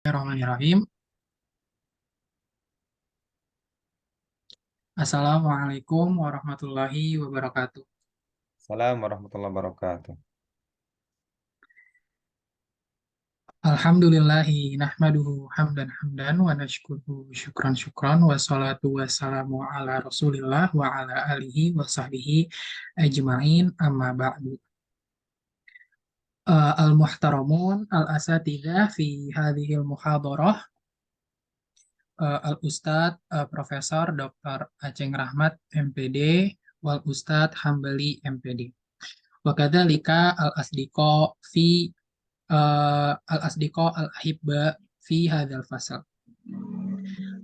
Bismillahirrahmanirrahim. Assalamualaikum warahmatullahi wabarakatuh. Assalamualaikum warahmatullahi wabarakatuh. Alhamdulillahi nahmaduhu hamdan hamdan wa nashkuruhu syukran syukran wa salatu wassalamu ala rasulillah wa ala alihi wa sahbihi ajma'in amma ba'du. Al-muhtaramun al-asatidzah fi hadhil muhadarah, al-ustadz Profesor Dr. Aceng Rahmat MPD wal Ustadz Hambali MPD. Wa kadzalika al-asdiqa fi al-asdiqa al-ahibba fi hadzal fasal.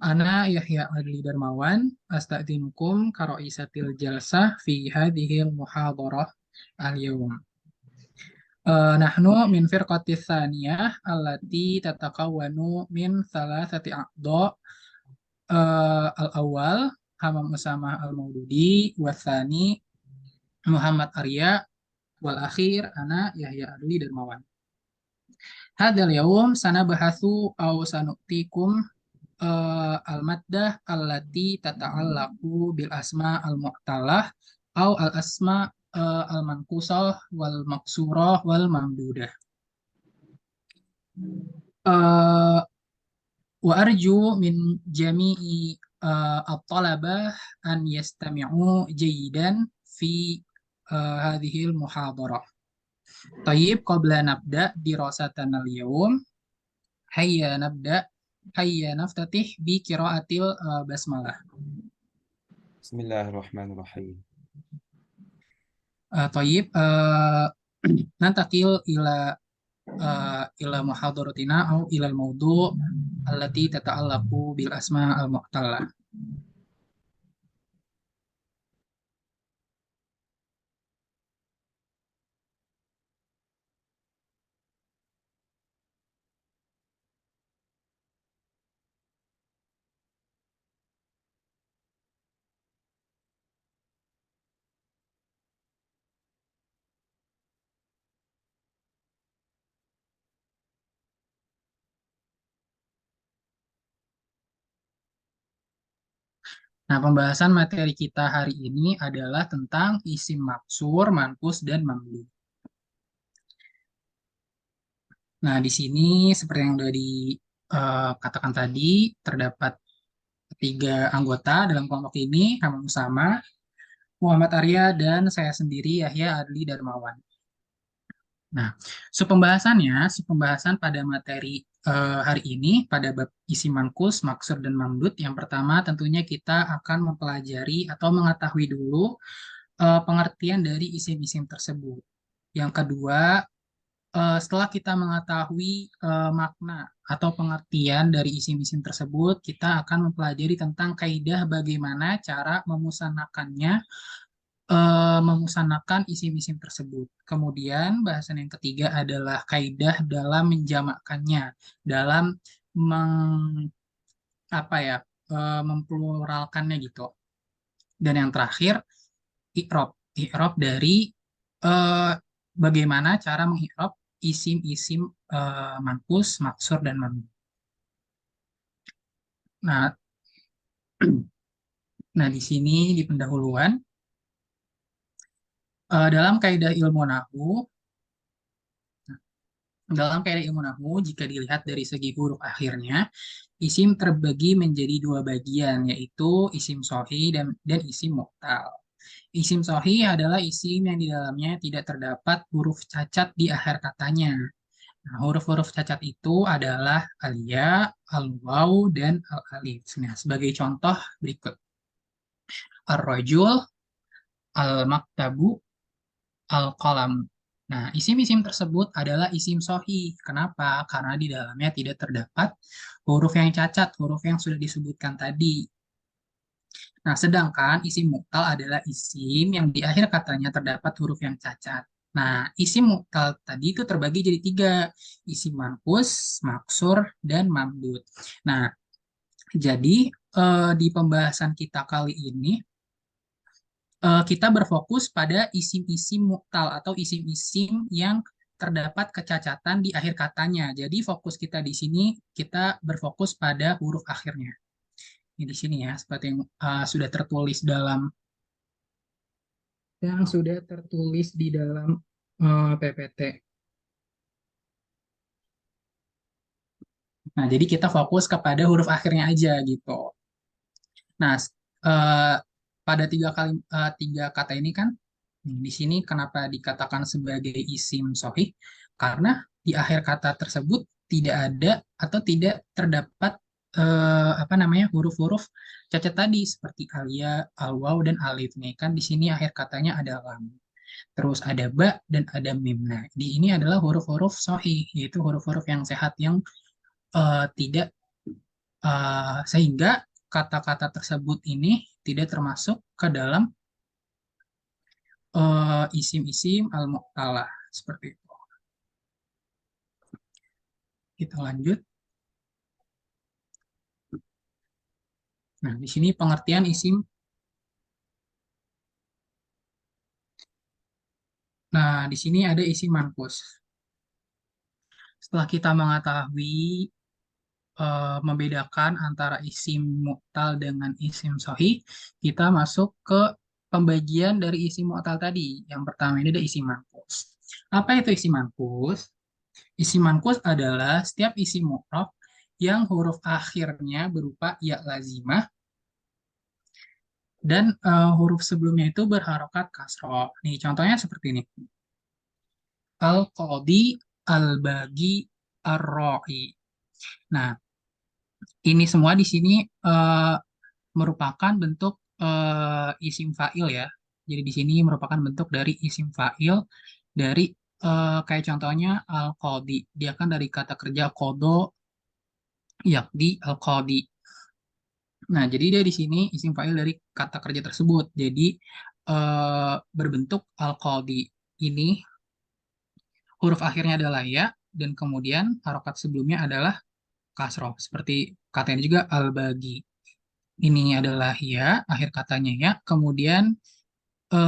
Ana Yahya Adli Darmawan asta'dzinukum karoisatil jalsah fi hadhil muhadarah al-yawm. Nahnu min firqatis tsaniyah allati tatakawwanu min thalathati a'dha. Al-awwal Hamam Usama Al-Maududi watsani Muhammad Arya wal akhir ana Yahya Adli Darmawan. Hadal yaum sana bahasu au sanuktikum al-maddah allati tata'allaqu bil asma al-mu'talah au al-asma al-manqusah wal maksurah wal mamdudah. Uh, wa arju min jami'i at-talabah an yastami'u jayidan fi hadhil muhadarah. Tayyib qabla nabda dirasatana al-yawm. Hayya nabda. Hayya naftatih bi qiraatil basmalah. Bismillahirrahmanirrahim. Tayyib, nantakil ila muhadaratina au ila al-mawdu' allati tata'allaqu bil asma al-mu'tallah. Nah, pembahasan materi kita hari ini adalah tentang isim maksur, manqus, dan mamdud. Nah, di sini seperti yang sudah dikatakan tadi, terdapat tiga anggota dalam kelompok ini, Hamam Usama, Muhammad Arya, dan saya sendiri, Yahya Adli Darmawan. Nah, pembahasan pada materi hari ini, pada bab isi mankus, maksud, dan mamdud, yang pertama tentunya kita akan mempelajari atau mengetahui dulu pengertian dari isim-isim tersebut. Yang kedua, setelah kita mengetahui makna atau pengertian dari isim-isim tersebut, kita akan mempelajari tentang kaidah bagaimana cara memusanakan isim-isim tersebut. Kemudian bahasan yang ketiga adalah kaidah dalam menjamakkannya, dalam meng, apa ya, mempluralkannya gitu. Dan yang terakhir, i'rab dari eh, bagaimana cara mengi'rab isim-isim manqus, maksur, dan mamdu. Nah, nah di sini di pendahuluan dalam kaidah ilmu nahwu, jika dilihat dari segi huruf akhirnya, isim terbagi menjadi dua bagian, yaitu isim sohi dan isim mu'tal. Isim sohi adalah isim yang di dalamnya tidak terdapat huruf cacat di akhir katanya. Nah, huruf-huruf cacat itu adalah alia, al-waw, dan al-alif. Nah, sebagai contoh berikut. Ar-rajul, al-maktabu, al-qalam. Nah, isim-isim tersebut adalah isim sohi. Kenapa? Karena di dalamnya tidak terdapat huruf yang cacat, huruf yang sudah disebutkan tadi. Nah, sedangkan isim muktal adalah isim yang di akhir katanya terdapat huruf yang cacat. Nah, isim muktal tadi itu terbagi jadi tiga, isim manqus, maksur, dan mamdud. Nah, jadi di pembahasan kita kali ini kita berfokus pada isim-isim muktal atau isim-isim yang terdapat kecacatan di akhir katanya. Jadi fokus kita di sini, kita berfokus pada huruf akhirnya. Ini di sini ya, seperti yang sudah tertulis di dalam PPT. Nah, jadi kita fokus kepada huruf akhirnya aja gitu. Nah, eh, pada tiga kata ini kan, di sini kenapa dikatakan sebagai isim sohih? Karena di akhir kata tersebut tidak ada atau tidak terdapat apa namanya huruf-huruf cacat tadi seperti alia, alwaw dan alif nih kan di sini akhir katanya ada lam. Terus ada ba dan ada mim. Nah, di ini adalah huruf-huruf sohih, yaitu huruf-huruf yang sehat yang tidak sehingga kata-kata tersebut ini tidak termasuk ke dalam isim-isim al-mu'talah seperti itu. Kita lanjut. Nah, di sini pengertian isim. Nah, di sini ada isim manqus. Setelah kita mengetahui membedakan antara isim mu'tal dengan isim sahih, kita masuk ke pembagian dari isim mu'tal tadi. Yang pertama ini ada isim manqus. Apa itu isim manqus? Isim manqus adalah setiap isim mu'rab yang huruf akhirnya berupa ya lazimah dan huruf sebelumnya itu berharokat kasroh. Nih, contohnya seperti ini. Al-Qadi, Al-Bagi, Ar-Ra'i. Nah, ini semua di sini eh, merupakan bentuk isim fa'il ya. Jadi di sini merupakan bentuk dari isim fa'il dari kayak contohnya al-qadi. Dia kan dari kata kerja kodo yakdi al-qadi. Nah, jadi dia di sini isim fa'il dari kata kerja tersebut. Jadi berbentuk al-qadi. Ini huruf akhirnya adalah ya dan kemudian harokat sebelumnya adalah kasroh. Seperti katanya juga al-bagi. Ini adalah ya, akhir katanya ya. Kemudian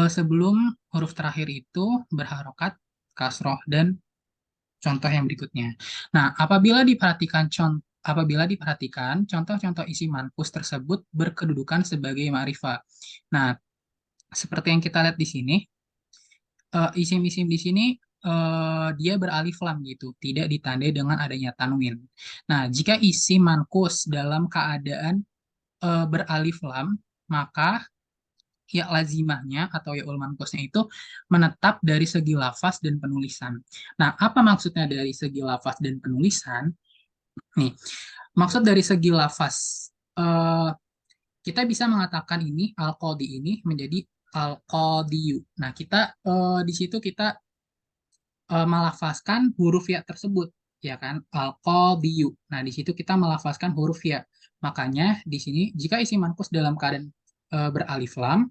sebelum huruf terakhir itu berharokat kasroh dan contoh yang berikutnya. Nah, apabila diperhatikan contoh-contoh isi mankus tersebut berkedudukan sebagai ma'rifah. Nah, seperti yang kita lihat di sini, isim-isim di sini dia beralif lam gitu, tidak ditandai dengan adanya tanwin. Nah, jika isim mankus dalam keadaan beralif lam, maka ya lazimahnya atau ya manqusnya itu menetap dari segi lafaz dan penulisan. Nah, apa maksudnya dari segi lafaz dan penulisan? Nih, maksud dari segi lafaz, eh, kita bisa mengatakan ini al-qadi ini menjadi al-qadiyu. Nah, kita di situ kita melafazkan huruf ya tersebut, ya kan? Al-qadiyu. Nah, di situ kita melafazkan huruf ya. Makanya di sini jika isi manqus dalam keadaan beralif lam,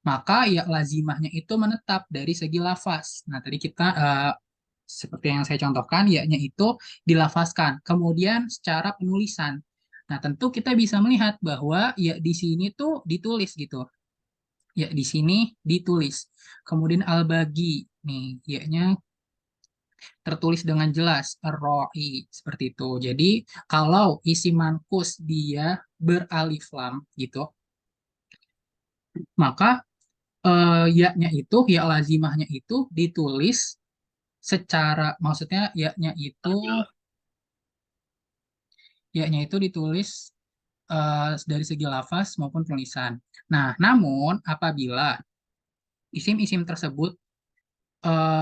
maka ya lazimahnya itu menetap dari segi lafaz. Nah, tadi kita seperti yang saya contohkan, ya-nya itu dilafazkan. Kemudian secara penulisan. Nah, tentu kita bisa melihat bahwa ya di sini tuh ditulis gitu. Ya di sini ditulis. Kemudian al-bagi nih, ya-nya tertulis dengan jelas ar-ra'i seperti itu. Jadi, kalau isi mankus dia beralif lam gitu, maka ya-nya itu, ya lazimahnya itu ditulis secara, maksudnya ya-nya itu ditulis dari segi lafaz maupun tulisan. Nah, namun apabila isim-isim tersebut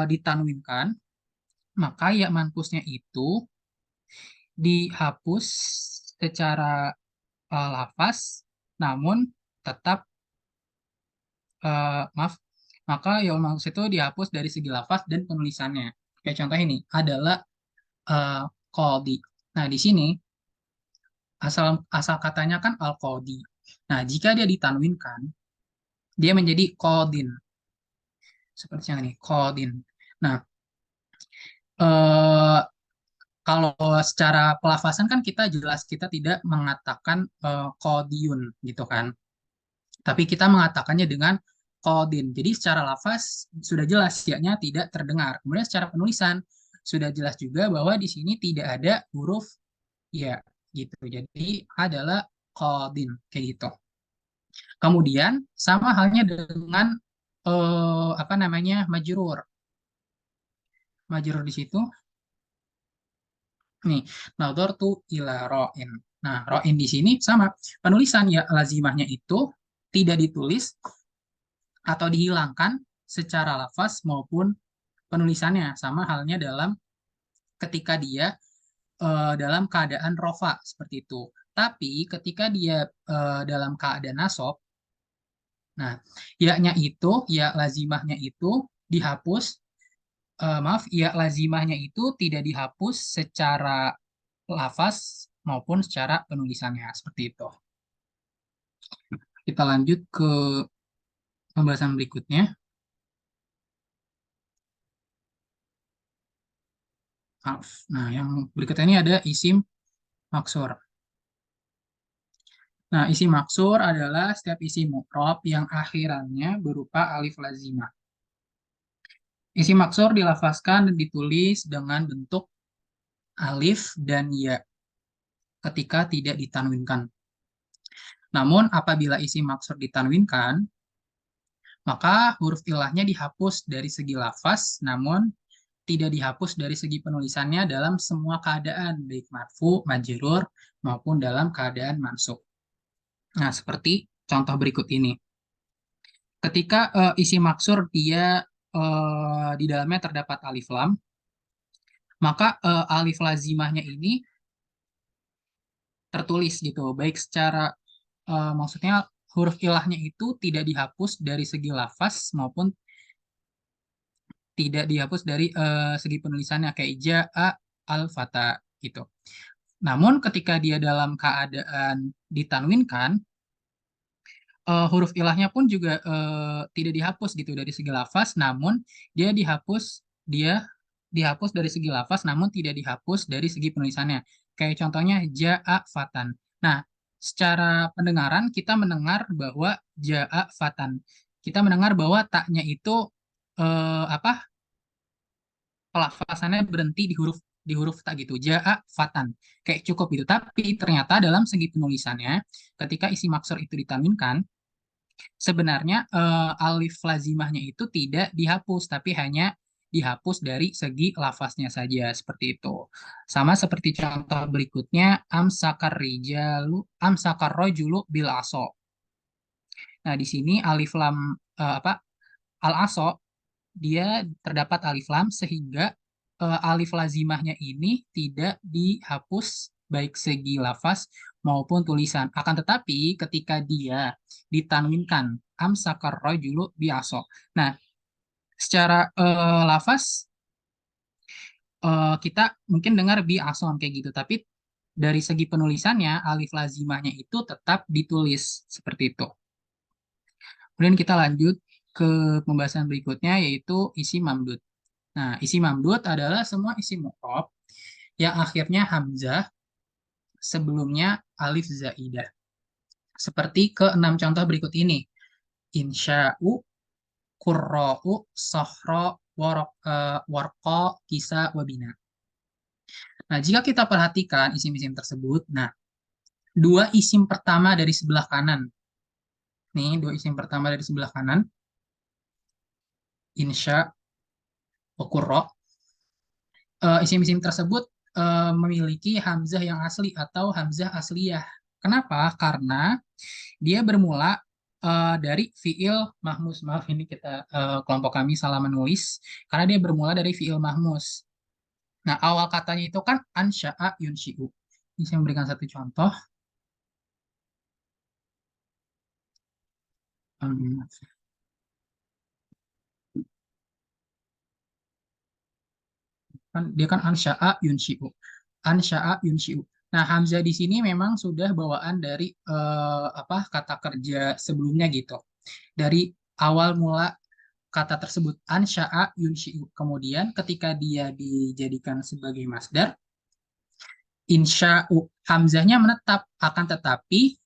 ditanwinkan, maka ya mankusnya itu dihapus secara lafaz, namun tetap maaf, maka ya mankus itu dihapus dari segi lafaz dan penulisannya. Kayak contoh ini adalah uh, qadi. Nah, di sini asal asal katanya kan al-qadi. Nah, jika dia ditanwinkan, dia menjadi qadin. Seperti yang ini, qadin. Nah, eh, kalau secara pelafasan kan kita jelas kita tidak mengatakan qadiyun gitu kan. Tapi kita mengatakannya dengan qadin. Jadi secara lafaz sudah jelas ya-nya tidak terdengar. Kemudian secara penulisan sudah jelas juga bahwa di sini tidak ada huruf ya gitu. Jadi adalah qadin kayak gitu. Kemudian sama halnya dengan apa namanya majrur. Majrur di situ nih nadhartu ila ra'in. Nah, ra'in di sini sama. Penulisan ya lazimahnya itu tidak ditulis atau dihilangkan secara lafaz maupun penulisannya. Sama halnya dalam ketika dia dalam keadaan rofa seperti itu. Tapi ketika dia dalam keadaan nasab, nah, ya-nya itu, ya lazimahnya itu dihapus, maaf, ya lazimahnya itu tidak dihapus secara lafaz maupun secara penulisannya, seperti itu. Kita lanjut ke pembahasan berikutnya. Maaf. Nah, yang berikutnya ini ada isim maksur. Nah, isim maksur adalah setiap isim mukrob yang akhirannya berupa alif lazimah. Isim maksur dilafazkan dan ditulis dengan bentuk alif dan ya ketika tidak ditanwinkan. Namun apabila isim maksur ditanwinkan, maka huruf ilahnya dihapus dari segi lafaz, namun tidak dihapus dari segi penulisannya dalam semua keadaan, baik marfu, majrur, maupun dalam keadaan mansub. Nah, seperti contoh berikut ini. Ketika isim maksur dia di dalamnya terdapat alif lam, maka alif lazimahnya ini tertulis gitu, baik secara maksudnya huruf ilahnya itu tidak dihapus dari segi lafaz maupun tidak dihapus dari segi penulisannya kayak ja'a al-fata gitu. Namun ketika dia dalam keadaan ditanwinkan, huruf ilahnya pun juga tidak dihapus gitu dari segi lafaz, namun dia dihapus dari segi lafaz, namun tidak dihapus dari segi penulisannya. Kayak contohnya ja'a fatan. Nah, secara pendengaran kita mendengar bahwa ja'a fatan. Kita mendengar bahwa taknya itu apa? Pelafasannya berhenti di huruf tak gitu. Ja'a fatan. Kayak cukup gitu. Tapi ternyata dalam segi penulisannya ketika isi maksur itu ditanwinkan, sebenarnya alif lazimahnya itu tidak dihapus, tapi hanya dihapus dari segi lafaznya saja, seperti itu. Sama seperti contoh berikutnya, amsakar rojulu bil aso. Nah, di sini alif lam apa al aso dia terdapat alif lam sehingga alif lazimahnya ini tidak dihapus baik segi lafaz maupun tulisan. Akan tetapi ketika dia ditanwinkan amsakar rajulu biaso. Nah, secara lafaz kita mungkin dengar biason kayak gitu, tapi dari segi penulisannya alif lazimahnya itu tetap ditulis seperti itu. Kemudian kita lanjut ke pembahasan berikutnya yaitu isi mamdud. Nah, isi mamdud adalah semua isi mu'rab yang akhirnya hamzah sebelumnya alif zaidah. Seperti keenam contoh berikut ini. Insya'u, kurra'u, sohro, warqa, kisa, wabina. Nah, jika kita perhatikan isim-isim tersebut, nah, dua isim pertama dari sebelah kanan. Nih, dua isim pertama dari sebelah kanan. Insya, kurra. Isim-isim tersebut memiliki hamzah yang asli atau hamzah asliyah. Kenapa? Karena dia bermula dari fiil mahmus. Maaf, ini kita kelompok kami salah menulis karena dia bermula dari fiil mahmus. Nah, awal katanya itu kan ansya'a yunshi'u. Ini saya memberikan satu contoh. Um, kan dia kan ansya'a yunshi'u. Ansya'a yunshi'u. Nah, hamzah di sini memang sudah bawaan dari apa kata kerja sebelumnya gitu. Dari awal mula kata tersebut ansya'a yunshi'u. Kemudian ketika dia dijadikan sebagai masdar, insya'u hamzahnya menetap akan tetapi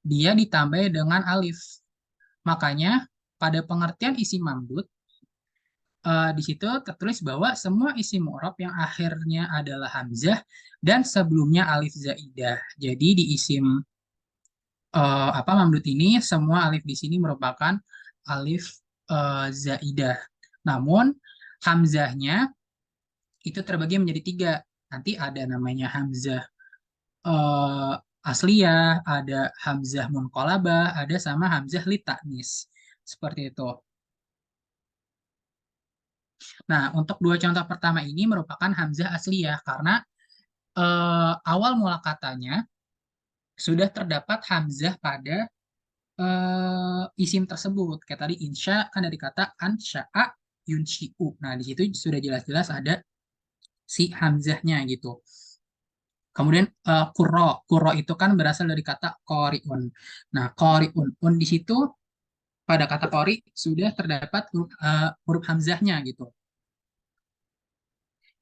dia ditambah dengan alif. Makanya pada pengertian isim mamdud, di situ tertulis bahwa semua isim mu'rab yang akhirnya adalah hamzah dan sebelumnya alif zaidah. Jadi di isim mamdud ini semua alif di sini merupakan alif zaidah. Namun hamzahnya itu terbagi menjadi tiga. Nanti ada namanya hamzah eh, asliyah, ada hamzah munqalabah, ada sama hamzah litaknis. Seperti itu. Nah, untuk dua contoh pertama ini merupakan hamzah asliyah karena awal mula katanya sudah terdapat hamzah pada isim tersebut. Kayak tadi insya kan dari kata ansya'a yunshi'u. Nah, di situ sudah jelas-jelas ada si hamzahnya gitu. Kemudian kuro itu kan berasal dari kata qori'un. Nah, qori'un un di situ pada kata qori sudah terdapat huruf hamzahnya gitu.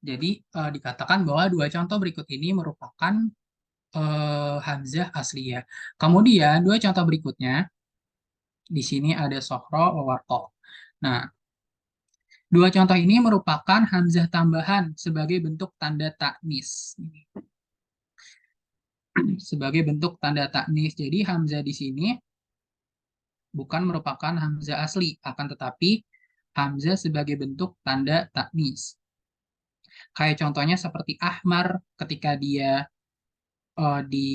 Jadi dikatakan bahwa dua contoh berikut ini merupakan hamzah asliyah. Kemudian dua contoh berikutnya di sini ada sohro wawarko. Nah, dua contoh ini merupakan hamzah tambahan sebagai bentuk tanda taknis. Sebagai bentuk tanda taknis. Jadi hamzah di sini bukan merupakan hamzah asli, akan tetapi hamzah sebagai bentuk tanda taknis. Kayak contohnya seperti ahmar ketika dia di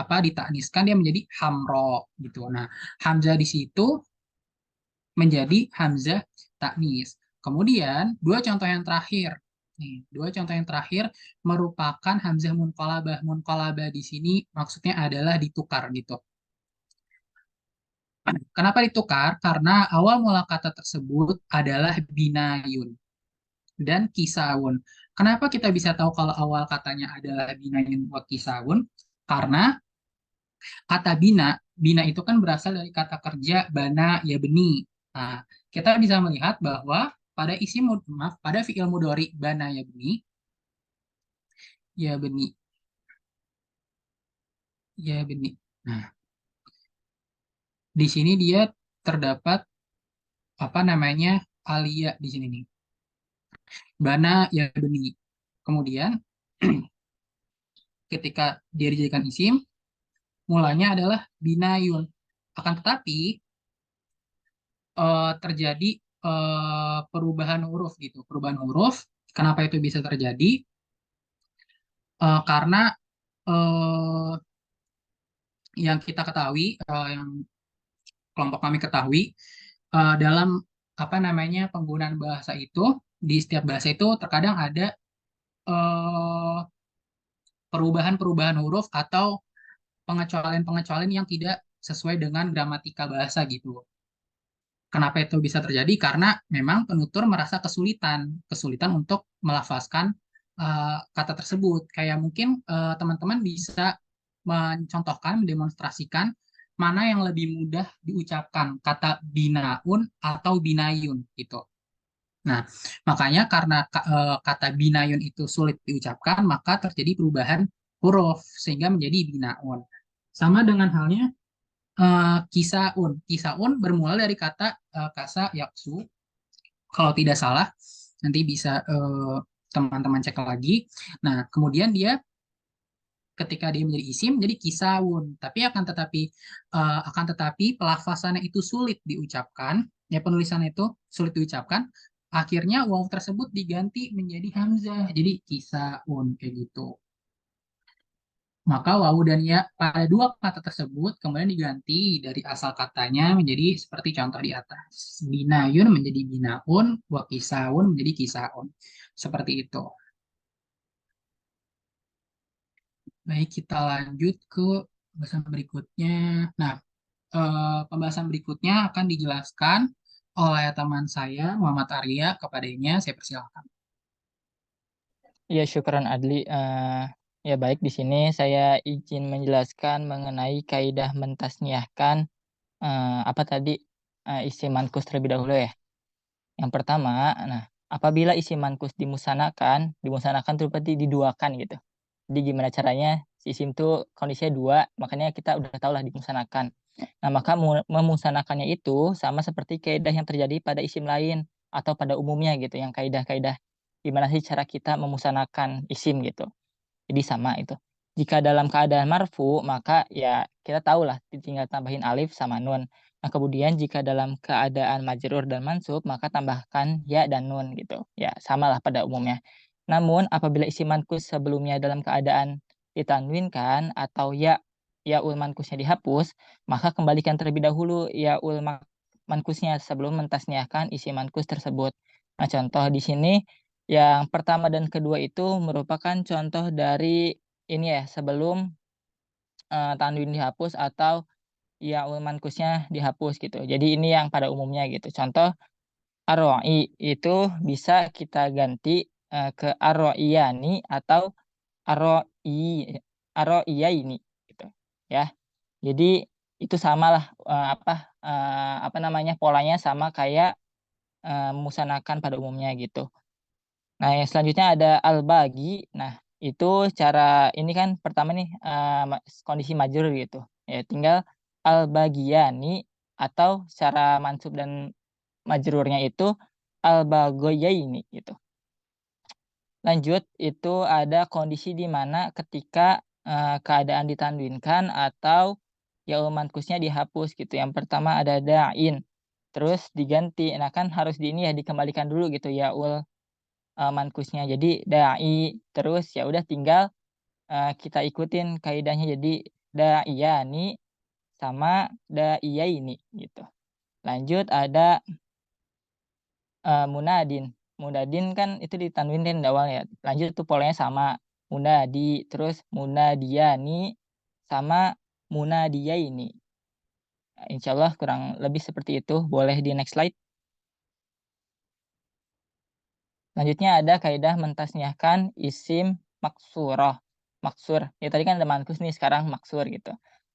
ditakniskan dia menjadi hamro gitu. Nah, hamzah di situ menjadi hamzah taknis. Kemudian dua contoh yang terakhir. Nih, dua contoh yang terakhir merupakan hamzah munqalabah. Munqalabah di sini maksudnya adalah ditukar gitu. Kenapa ditukar? Karena awal mula kata tersebut adalah binayun dan kisawun. Kenapa kita bisa tahu kalau awal katanya adalah binayun wa kisawun? Karena kata bina, bina itu kan berasal dari kata kerja bana ya beni. Nah, kita bisa melihat bahwa pada maaf, pada fiil mudhari bana ya beni, ya beni. Nah, di sini dia terdapat apa namanya alia di sini nih. Bana ya beni. Kemudian ketika dia dijadikan isim, mulanya adalah binayun. Akan tetapi terjadi perubahan huruf gitu. Perubahan huruf, kenapa itu bisa terjadi? Karena eh, yang kita ketahui, yang kelompok kami ketahui, dalam apa namanya penggunaan bahasa itu di setiap bahasa itu terkadang ada eh, perubahan-perubahan huruf atau pengecualian-pengecualian yang tidak sesuai dengan gramatika bahasa gitu. Kenapa itu bisa terjadi? Karena memang penutur merasa kesulitan untuk melafazkan kata tersebut. Kayak mungkin teman-teman bisa mencontohkan, mendemonstrasikan mana yang lebih mudah diucapkan, kata binaun atau binayun gitu. Nah, makanya karena kata binayun itu sulit diucapkan, maka terjadi perubahan huruf sehingga menjadi binaun. Sama dengan halnya kisaun. Kisaun bermula dari kata kasa yaksu. Kalau tidak salah, nanti bisa teman-teman cek lagi. Nah, kemudian dia ketika dia menjadi isim jadi kisaun. Tapi akan tetapi pelafasannya itu sulit diucapkan. Ya penulisannya itu sulit diucapkan. Akhirnya waw tersebut diganti menjadi hamzah. Jadi kisaun kayak gitu. Maka wawu dan ya pada dua kata tersebut kemudian diganti dari asal katanya menjadi seperti contoh di atas. Binayun menjadi binaun, wa kisaun menjadi kisaun. Seperti itu. Baik, kita lanjut ke pembahasan berikutnya. Nah, pembahasan berikutnya akan dijelaskan oleh teman saya, Muhammad Arya. Kepadanya, saya persilakan. Ya, syukran Adli. Ya baik, di sini saya izin menjelaskan mengenai kaidah mentasniahkan apa tadi isim mankus terlebih dahulu ya. Yang pertama, nah apabila isim mankus dimusanakan itu berarti diduakan gitu. Jadi gimana caranya si isim itu kondisinya dua, makanya kita udah tahu lah dimusanakan. Nah, maka memusanakannya itu sama seperti kaidah yang terjadi pada isim lain atau pada umumnya gitu, yang kaidah-kaidah gimana sih cara kita memusanakan isim gitu. Jadi sama itu. Jika dalam keadaan marfu, maka ya kita tahulah tinggal tambahin alif sama nun. Nah, kemudian jika dalam keadaan majrur dan mansub, maka tambahkan ya dan nun gitu. Ya, samalah pada umumnya. Namun, apabila isim mankus sebelumnya dalam keadaan ditanwinkan atau ya ul mankusnya dihapus, maka kembalikan terlebih dahulu ya ul mankusnya sebelum mentasniahkan isim mankus tersebut. Nah, contoh di sini yang pertama dan kedua itu merupakan contoh dari ini ya, sebelum tanwin dihapus atau yaul mankusnya dihapus gitu. Jadi ini yang pada umumnya gitu. Contoh arwa'i itu bisa kita ganti ke arwa'iyani atau arwa'i arwa'iyaini gitu ya. Jadi itu samalah apa namanya polanya sama kayak memusanakan pada umumnya gitu. Nah, yang selanjutnya ada al-bagi. Nah, itu cara ini kan pertama nih kondisi majrur gitu. Ya, tinggal al-bagiyani atau secara mansub dan majrurnya itu al-bagoyaini gitu. Lanjut, itu ada kondisi di mana ketika keadaan ditanwinkan atau ya mankusnya dihapus gitu. Yang pertama ada da'in. Terus diganti. Nah, kan harus di ini ya dikembalikan dulu gitu ya mankusnya. Jadi da'i terus ya udah tinggal kita ikutin kaidahnya jadi da'iyani sama da'iyaini gitu. Lanjut ada munadin. Munadin kan itu ditanwinin di awal ya. Lanjut tuh polanya sama munadi terus munadiyani sama munadiyaini. Nah, insya Allah kurang lebih seperti itu. Boleh di next slide. Selanjutnya ada kaidah mentasniahkan isim maksurah. Maksur. Ya tadi kan ada mankus nih, sekarang maksur gitu.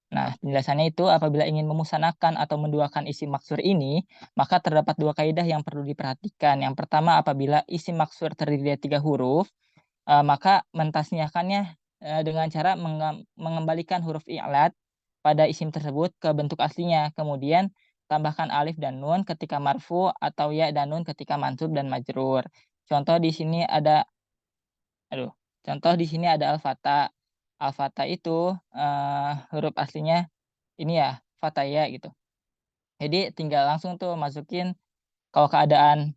Nah, penjelasannya itu apabila ingin memusanakan atau menduakan isim maksur ini, maka terdapat dua kaidah yang perlu diperhatikan. Yang pertama, apabila isim maksur terdiri dari 3 huruf, maka mentasniahkannya dengan cara mengembalikan huruf i'lad pada isim tersebut ke bentuk aslinya. Kemudian tambahkan alif dan nun ketika marfu atau ya dan nun ketika mansub dan majrur. Contoh di sini ada contoh di sini ada al-fata. Al-fata itu huruf aslinya ini ya, fataya gitu. Jadi tinggal langsung tuh masukin kalau keadaan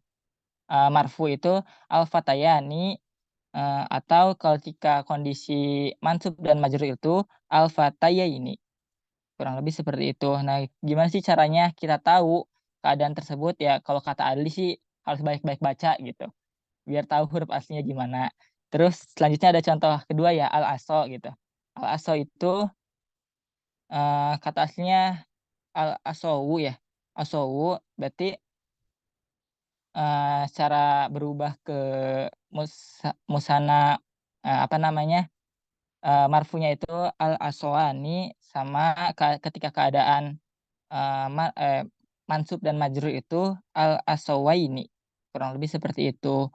marfu itu al-fatayani atau kalau jika kondisi mansub dan majrur itu al-fataya ini. Kurang lebih seperti itu. Nah, gimana sih caranya kita tahu keadaan tersebut ya? Kalau kata Adli sih harus baik-baik baca gitu, biar tahu huruf aslinya gimana. Terus selanjutnya ada contoh kedua ya al-aso gitu. Al-aso itu kata aslinya al-asowu ya. Asowu berarti cara berubah ke musana apa namanya marfunya itu al-aswani sama ketika keadaan mansub dan majrur itu al-aswaini. Kurang lebih seperti itu.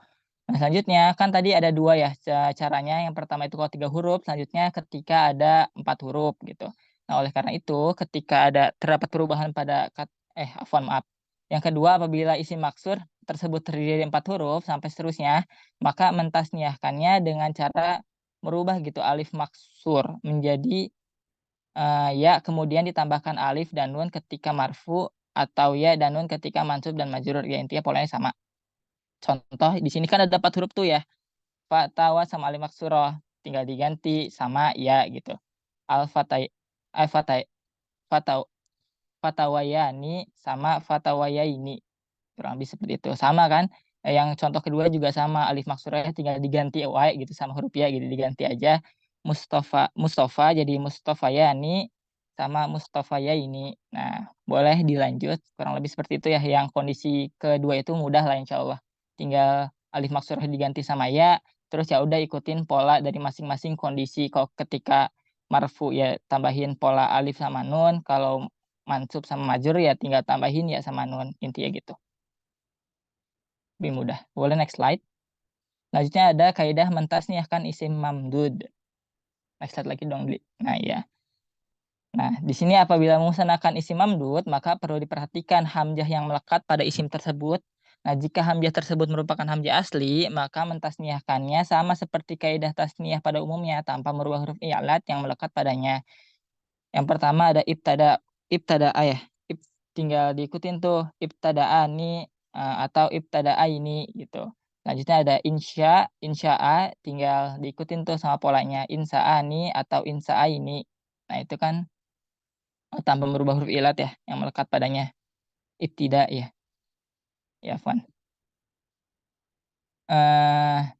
Nah, selanjutnya kan tadi ada dua ya caranya. Yang pertama itu kalau 3 huruf, selanjutnya ketika ada 4 huruf gitu. Nah, oleh karena itu ketika ada terdapat perubahan pada afwan maaf. Yang kedua apabila isim maksur tersebut terdiri dari 4 huruf sampai seterusnya, maka mentasniahkannya dengan cara merubah gitu alif maksur menjadi ya kemudian ditambahkan alif dan nun ketika marfu atau ya dan nun ketika mansub dan majrur. Ya intinya polanya sama. Contoh di sini kan ada 4 huruf tuh ya. Fatawa sama alif maksurah tinggal diganti sama ya gitu. Al-fatai al-fatai fatau fatawayani sama fatawayaini. Kurang lebih seperti itu. Sama kan? Yang contoh kedua juga sama alif maksurahnya tinggal diganti wa gitu sama huruf ya gitu diganti aja. Mustafa jadi Mustafayani sama Mustafayaini. Nah, boleh dilanjut. Kurang lebih seperti itu ya. Yang kondisi kedua itu mudah lah insya Allah. Tinggal alif maksurah diganti sama ya, terus ya udah ikutin pola dari masing-masing kondisi. Kalau ketika marfu ya tambahin pola alif sama nun, kalau mansub sama majur ya tinggal tambahin ya sama nun, intinya gitu. Lebih mudah. Boleh next slide. Selanjutnya ada kaidah mentasniahkan isim mamdud. Next slide lagi dong, Dli. Nah, ya. Nah, di sini apabila menggunakan isim mamdud, maka perlu diperhatikan hamzah yang melekat pada isim tersebut. Nah, jika hamzah tersebut merupakan hamzah asli, maka mentasniahkannya sama seperti kaidah tasniah pada umumnya tanpa merubah huruf i'lat yang melekat padanya. Yang pertama ada ibtada ayah. Tinggal diikutin tuh ibtadaani atau ibtadaaini gitu. Selanjutnya ada insya'a, tinggal diikutin tuh sama polanya insa'ani atau insa'aini. Nah, itu kan tanpa merubah huruf ilat ya yang melekat padanya. Ibtida ya. Ya, Afwan.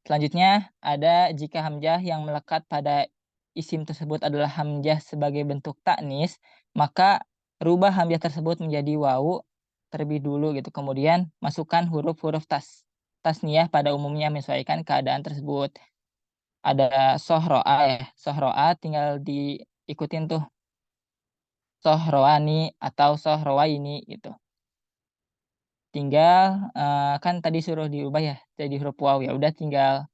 Selanjutnya ada jika hamzah yang melekat pada isim tersebut adalah hamzah sebagai bentuk taknis, maka rubah hamzah tersebut menjadi wawu terlebih dulu gitu. Kemudian masukkan huruf-huruf tasniyah pada umumnya menyesuaikan keadaan tersebut. Ada sohro'a ya. Sohro'a tinggal diikutin tuh sohroani atau sohrowaini gitu. Tinggal kan tadi suruh diubah ya jadi huruf waw, ya udah tinggal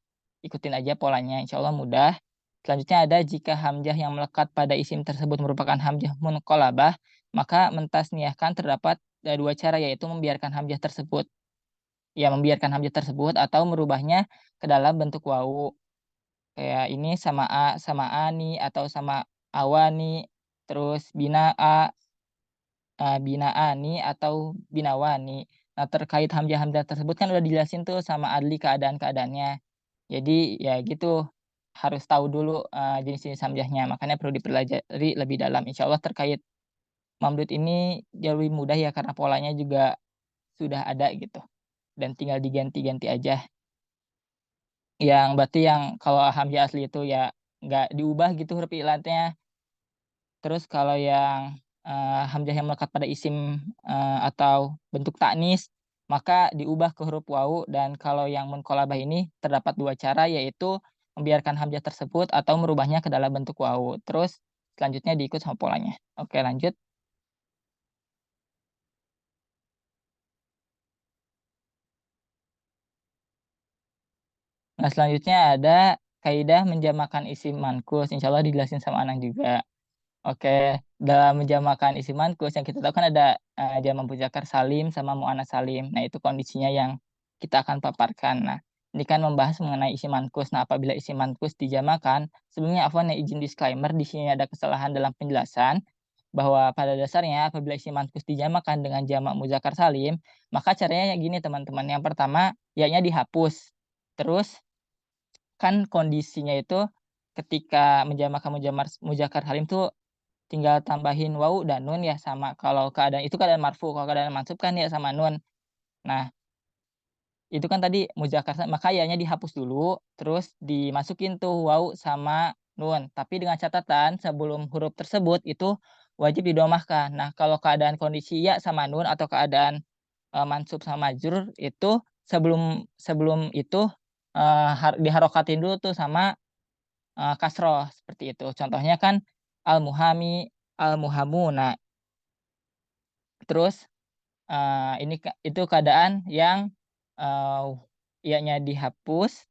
ikutin aja polanya, insya Allah mudah. Selanjutnya ada jika hamzah yang melekat pada isim tersebut merupakan hamzah munqalabah, maka mentasniahkan terdapat dua cara, yaitu membiarkan hamzah tersebut atau merubahnya ke dalam bentuk wawu, kayak ini sama ani atau sama awani, terus binaani atau binawani. Nah, terkait hamzah-hamzah tersebut kan udah dijelasin tuh sama Adli keadaan-keadaannya. Jadi ya gitu, harus tahu dulu jenis-jenis hamzahnya. Makanya perlu dipelajari lebih dalam. Insya Allah terkait mamdud ini jauh lebih mudah ya karena polanya juga sudah ada gitu. Dan tinggal diganti-ganti aja. Yang berarti yang kalau hamzah asli itu ya nggak diubah gitu huruf ilatnya. Terus kalau yang hamzah yang melekat pada isim atau bentuk taknis, maka diubah ke huruf wawu. Dan kalau yang munqalabah ini terdapat dua cara, yaitu membiarkan hamzah tersebut atau merubahnya ke dalam bentuk wawu. Terus selanjutnya diikut sama polanya. Oke, lanjut. Nah, selanjutnya ada kaidah menjamakan isim mankus. Insya Allah dijelasin sama Anang juga. Oke, dalam menjamakan isim mankus yang kita tahu kan ada jamak muzakkar salim sama muannats salim. Nah, itu kondisinya yang kita akan paparkan. Nah, ini kan membahas mengenai isim mankus. Nah, apabila isim mankus dijamakan, sebelumnya Afwan ya izin disclaimer, di sini ada kesalahan dalam penjelasan bahwa pada dasarnya apabila isim mankus dijamakan dengan jamak muzakkar salim, maka caranya ya gini teman-teman. Yang pertama, ya-nya dihapus. Terus kan kondisinya itu ketika menjamakan muzakkar salim tuh tinggal tambahin wawu dan nun ya, sama kalau keadaan itu keadaan marfu, kalau keadaan mansub kan ya sama nun. Nah, itu kan tadi muzakkar, maka ya-nya dihapus dulu, terus dimasukin tuh wawu sama nun. Tapi dengan catatan sebelum huruf tersebut itu wajib didomahkan. Nah, kalau keadaan kondisi ya sama nun atau keadaan mansub sama majrur itu sebelum sebelum itu diharokatin dulu tuh sama kasroh seperti itu. Contohnya kan al-muhami, al-muhamuna. Terus itu keadaan yang ianya dihapus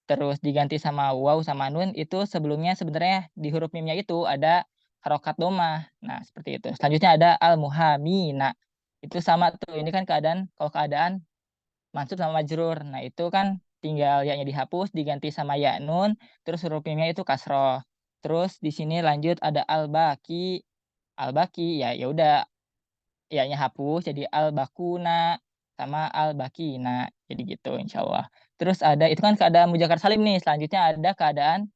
terus diganti sama waw sama nun, itu sebelumnya sebenarnya di huruf mimnya itu ada harokat domah. Nah, seperti itu. Selanjutnya ada al-muhamina. Itu sama tuh. Ini kan kalau keadaan mansub sama majrur. Nah, itu kan tinggal ya-nya dihapus diganti sama ya nun, terus huruf mimnya itu kasroh. Terus di sini lanjut ada al-baki. Al-baki ya udah ya-nya hapus jadi al-bakuna sama al-bakina. Jadi gitu insya Allah. Terus ada itu kan keadaan muzakkar salim nih. Selanjutnya ada keadaan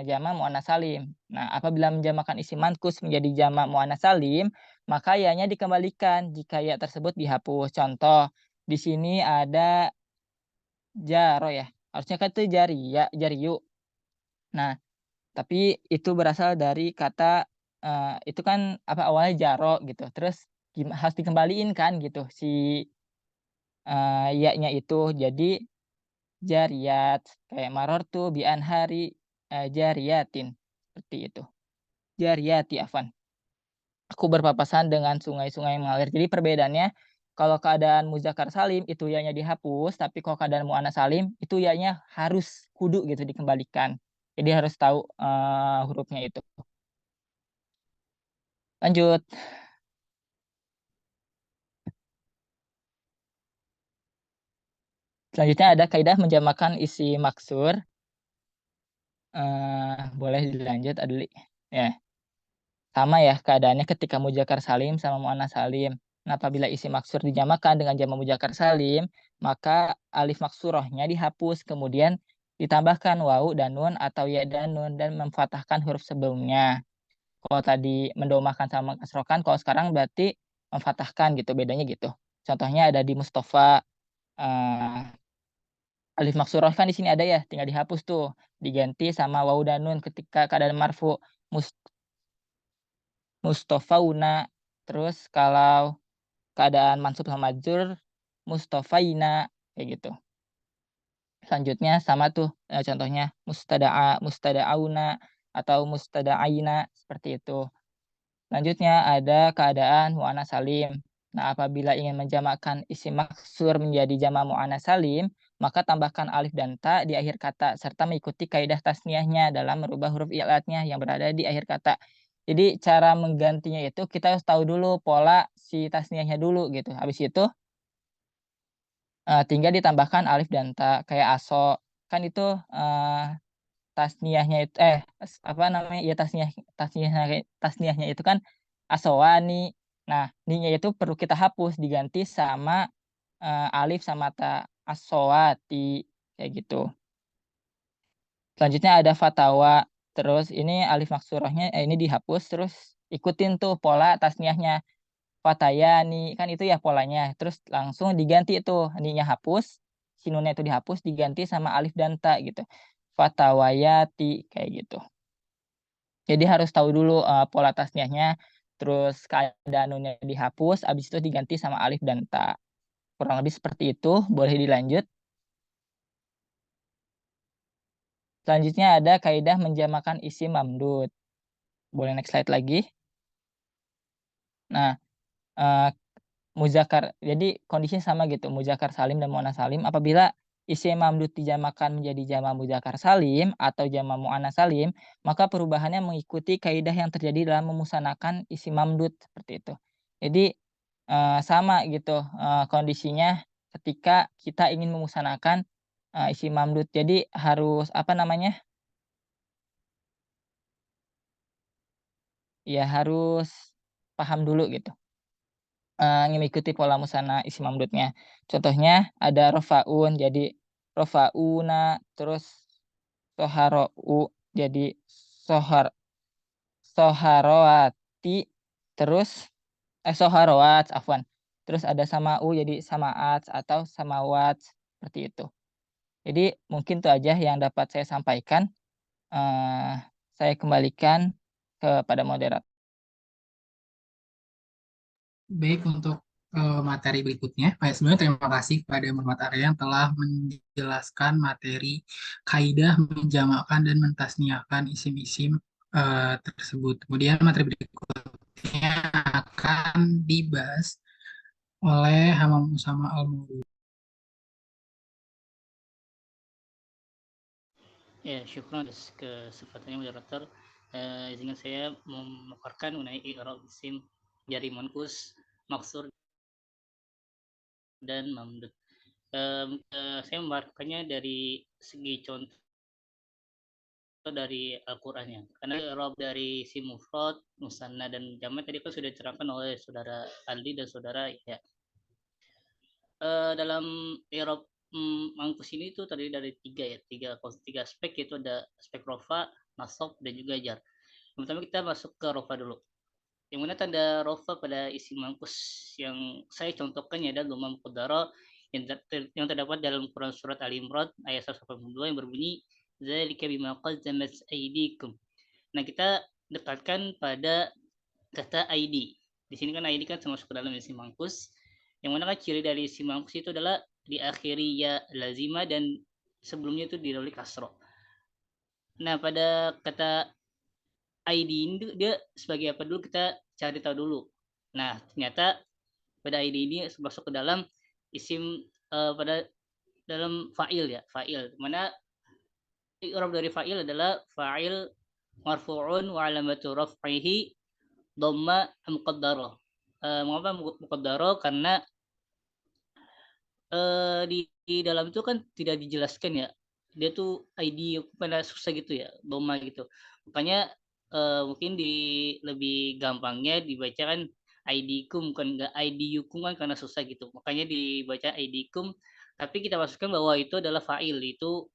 jamak muannats salim. Nah, apabila menjamakan isim mankus menjadi jamak muannats salim, maka ya-nya dikembalikan jika ya tersebut dihapus. Contoh di sini ada jaro ya. Harusnya kan itu jariyu. Nah, tapi itu berasal dari kata itu kan apa awalnya jaro gitu. Terus harus dikembaliin kan gitu si ya-nya itu jadi jariyat, kayak marortu bi anhari jariyatin, seperti itu. Jariyati afan. Aku berpapasan dengan sungai-sungai yang mengalir. Jadi perbedaannya kalau keadaan muzakkar salim itu ya-nya dihapus, tapi kalau keadaan muannats salim itu ya-nya harus kudu gitu dikembalikan. Jadi harus tahu hurufnya itu. Lanjut. Selanjutnya ada kaidah menjamakan isi maksur. Boleh dilanjut, Adli. Ya, sama ya keadaannya ketika muzakkar salim sama muannats salim. Nah, apabila isi maksur dijamakan dengan jamak muzakkar salim, maka alif maksurahnya dihapus, kemudian ditambahkan wawu dan nun atau ya dan nun dan memfathahkan huruf sebelumnya. Kalau tadi mendomakan sama kasrokan, kalau sekarang berarti memfathahkan gitu, bedanya gitu. Contohnya ada di Mustafa. eh, Alif maksurah kan di sini ada ya, tinggal dihapus tuh, diganti sama wawu dan nun ketika keadaan marfu. Mustofauna. Terus kalau keadaan mansub sama majrur, Mustofaina kayak gitu. Selanjutnya sama tuh, contohnya mustada'auna atau mustada'aina seperti itu. Selanjutnya ada keadaan mu'anats salim. Nah, apabila ingin menjamakkan isim maksur menjadi jamak mu'anats salim, maka tambahkan alif dan ta di akhir kata serta mengikuti kaidah tasniahnya dalam merubah huruf i'latnya yang berada di akhir kata. Jadi cara menggantinya itu kita harus tahu dulu pola si tasniahnya dulu gitu. Habis itu tinggal ditambahkan alif dan ta kayak aso. Kan itu tasniahnya itu apa namanya? Ya tasniahnya itu kan asowani. Nah, ni-nya itu perlu kita hapus diganti sama alif sama ta asowati kayak gitu. Selanjutnya ada fatawa. Terus ini alif maksurahnya ini dihapus terus ikutin tuh pola tasniahnya. Fatayani kan itu ya polanya. Terus langsung diganti itu ni-nya hapus, sinunnya itu dihapus diganti sama alif dan ta gitu. Fatawayati kayak gitu. Jadi harus tahu dulu pola tasniahnya, terus keadaan nunnya dihapus, habis itu diganti sama alif dan ta. Kurang lebih seperti itu, boleh dilanjut. Selanjutnya ada kaidah menjamakan isim mamdud. Boleh next slide lagi. Nah, eh, muzakkar. Jadi kondisinya sama gitu, muzakkar salim dan muannats salim. Apabila isim mamdud dijamakan menjadi jamak muzakkar salim atau jamak muannats salim, maka perubahannya mengikuti kaidah yang terjadi dalam memusanakan isim mamdud seperti itu. Jadi sama gitu kondisinya ketika kita ingin memusanakan isim mamdud. Jadi harus apa namanya? Ya harus paham dulu gitu. Mengikuti pola musana isi mamdudnya. Contohnya ada rofaun jadi rofauna, terus soharou jadi sohar soharoati, terus soharowat afwan. Terus ada samau jadi samaat atau samawat seperti itu. Jadi mungkin itu aja yang dapat saya sampaikan. Eh, saya kembalikan kepada moderator. Baik, untuk materi berikutnya. Baik, sebelumnya terima kasih kepada Muhammad Arya yang telah menjelaskan materi kaidah menjamakkan dan mentasniahkan isim-isim tersebut. Kemudian materi berikutnya akan dibahas oleh Hamam Usama Al-Muru. Ya, syukur atas kesempatannya moderator. Izinkan saya memaparkan mengenai i'rab isim jari mankus, maksur dan mamdud. Saya membawakannya dari segi contoh dari Al-Qur'annya. Karena i'rab dari isim mufrad, musanna dan jamak tadi kan sudah diterangkan oleh saudara Aldi dan saudara ya. Dalam i'rab mangkus ini tuh terdiri dari tiga aspek, yaitu ada aspek rofa, nasab dan juga jar. Yang pertama kita masuk ke rofa dulu. Yang mana tanda rofa pada isim mangkus yang saya contohkan adalah dhamma muqaddara yang terdapat dalam Quran surat Al-Imran ayat 182 yang berbunyi zalika bima qaddamat aydikum. Nah, kita dekatkan pada kata ID. Di sini kan ID kan termasuk ke dalam isim mangkus. Yang mana kan ciri dari isim mangkus itu adalah diakhiri ya lazima dan sebelumnya itu didahului kasroh. Nah, pada kata ID ini dia sebagai apa dulu kita cari tahu dulu. Nah, ternyata pada ID ini masuk ke dalam isim pada dalam fa'il ya, fa'il. Mana i'rab dari fa'il adalah fa'il marfu'un wa alamatu raf'ihi dhamma muqaddarah. Mengapa muqaddarah? Karena di dalam itu kan tidak dijelaskan ya. Dia tuh ID pada susah gitu ya, dhamma gitu. Makanya mungkin lebih gampangnya dibaca kan ID-kum, kan enggak ID-yukum kan karena susah gitu. Makanya dibaca ID-kum, tapi kita masukkan bahwa itu adalah fa'il, itu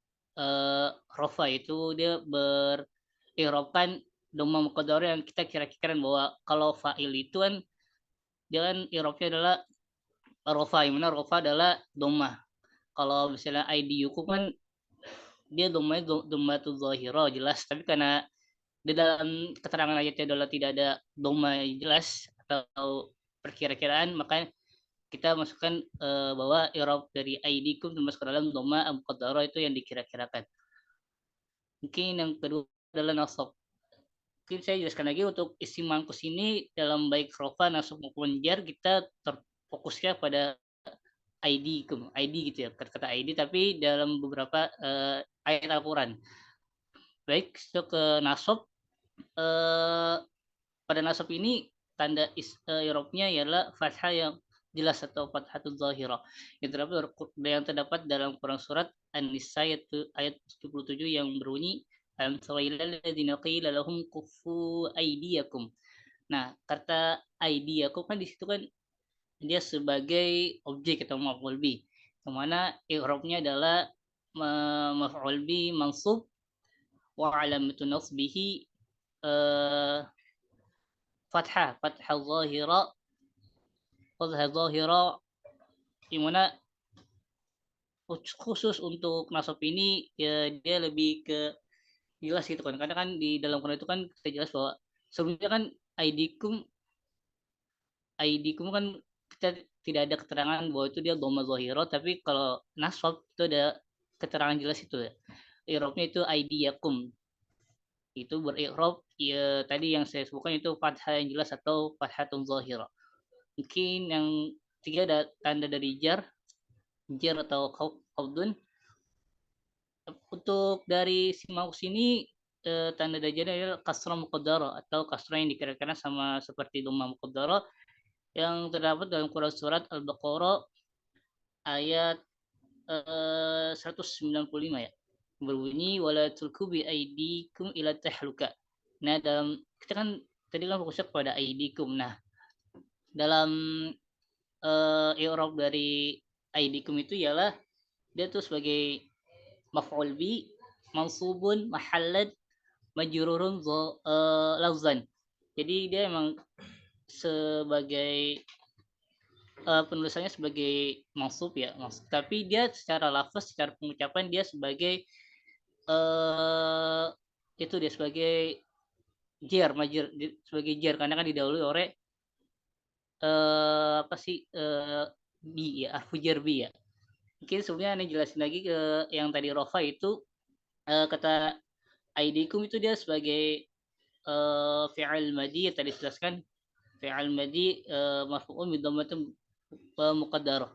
rofa, itu dia berirobkan dhamma muqaddarah yang kita kira-kira bahwa kalau fa'il itu kan dia kan irobnya adalah rofa, yang mana rofa adalah dhamma. Kalau misalnya ID Yuku kan dia dhammanya dhammatul zahira jelas, tapi karena di dalam keterangan ayatnya adalah tidak ada dhamma yang jelas atau perkira-kiraan, maka kita masukkan bahwa i'rab dari ID-kum termasuk ke dalam dhamma muqaddarah itu yang dikira-kirakan. Mungkin yang kedua adalah nasab. Mungkin saya jelaskan lagi untuk isim mangkus ini dalam baik rofa, nasab maupun jar kita terfokusnya pada ID gitu ya, kata ID, tapi dalam beberapa ayat Al-Quran. Baik, ke nasab. Pada nasab ini tanda i'rabnya ialah fathah yang jelas atau fathatul zahirah yang terdapat dalam Quran surat An-Nisa ayat 77 yang berbunyi alam tara ilal ladzina qila lahum kuffu aydiyakum. Nah, kata aydiyakum kan di situ kan dia sebagai objek atau maf'ul bih, yang mana i'rabnya adalah maf'ul bih mansub wa alamatu nasbihi fathah zahira, yang mana khusus untuk nasab ini ya dia lebih ke jelas gitu kan, karena kan di dalam Quran itu kan kita jelas bahwa sebelumnya kan ID-kum kan kita tidak ada keterangan bahwa itu dia dhamma zahira, tapi kalau nasab itu ada keterangan jelas itu ya. I'rabnya itu ID-yakum. Itu beri'rab ya tadi yang saya sebutkan itu fathah yang jelas atau fathatun zahira. Mungkin yang tiga ada tanda dari jar atau khafdun. Untuk dari simaus ini tanda dari jar adalah kasrah muqaddarah atau kasrah yang dikira-kira sama seperti dhamma muqaddarah yang terdapat dalam Quran surat Al-Baqarah ayat 195 ya. Berbunyi wala tulku bi aidikum ila tahluka. Nah, dalam kita kan tadi kan fokusnya kepada aidikum. Nah, dalam i'rab dari aidikum itu ialah dia tuh sebagai maf'ul bi mansubun mahallad majrurun lafzan. Jadi dia emang sebagai penulisannya sebagai mansub ya, tapi dia secara lafaz, secara pengucapan dia sebagai itu dia sebagai jar, sebagai jar karena kan didahului oleh apa sih bi ya, harfu jar bi ya. Mungkin sebelumnya Anda jelasin lagi ke yang tadi rofa itu kata aidikum itu dia sebagai fi'il madi yang tadi dijelaskan, fi'il madi marfu'un bi dhammatin muqaddarah.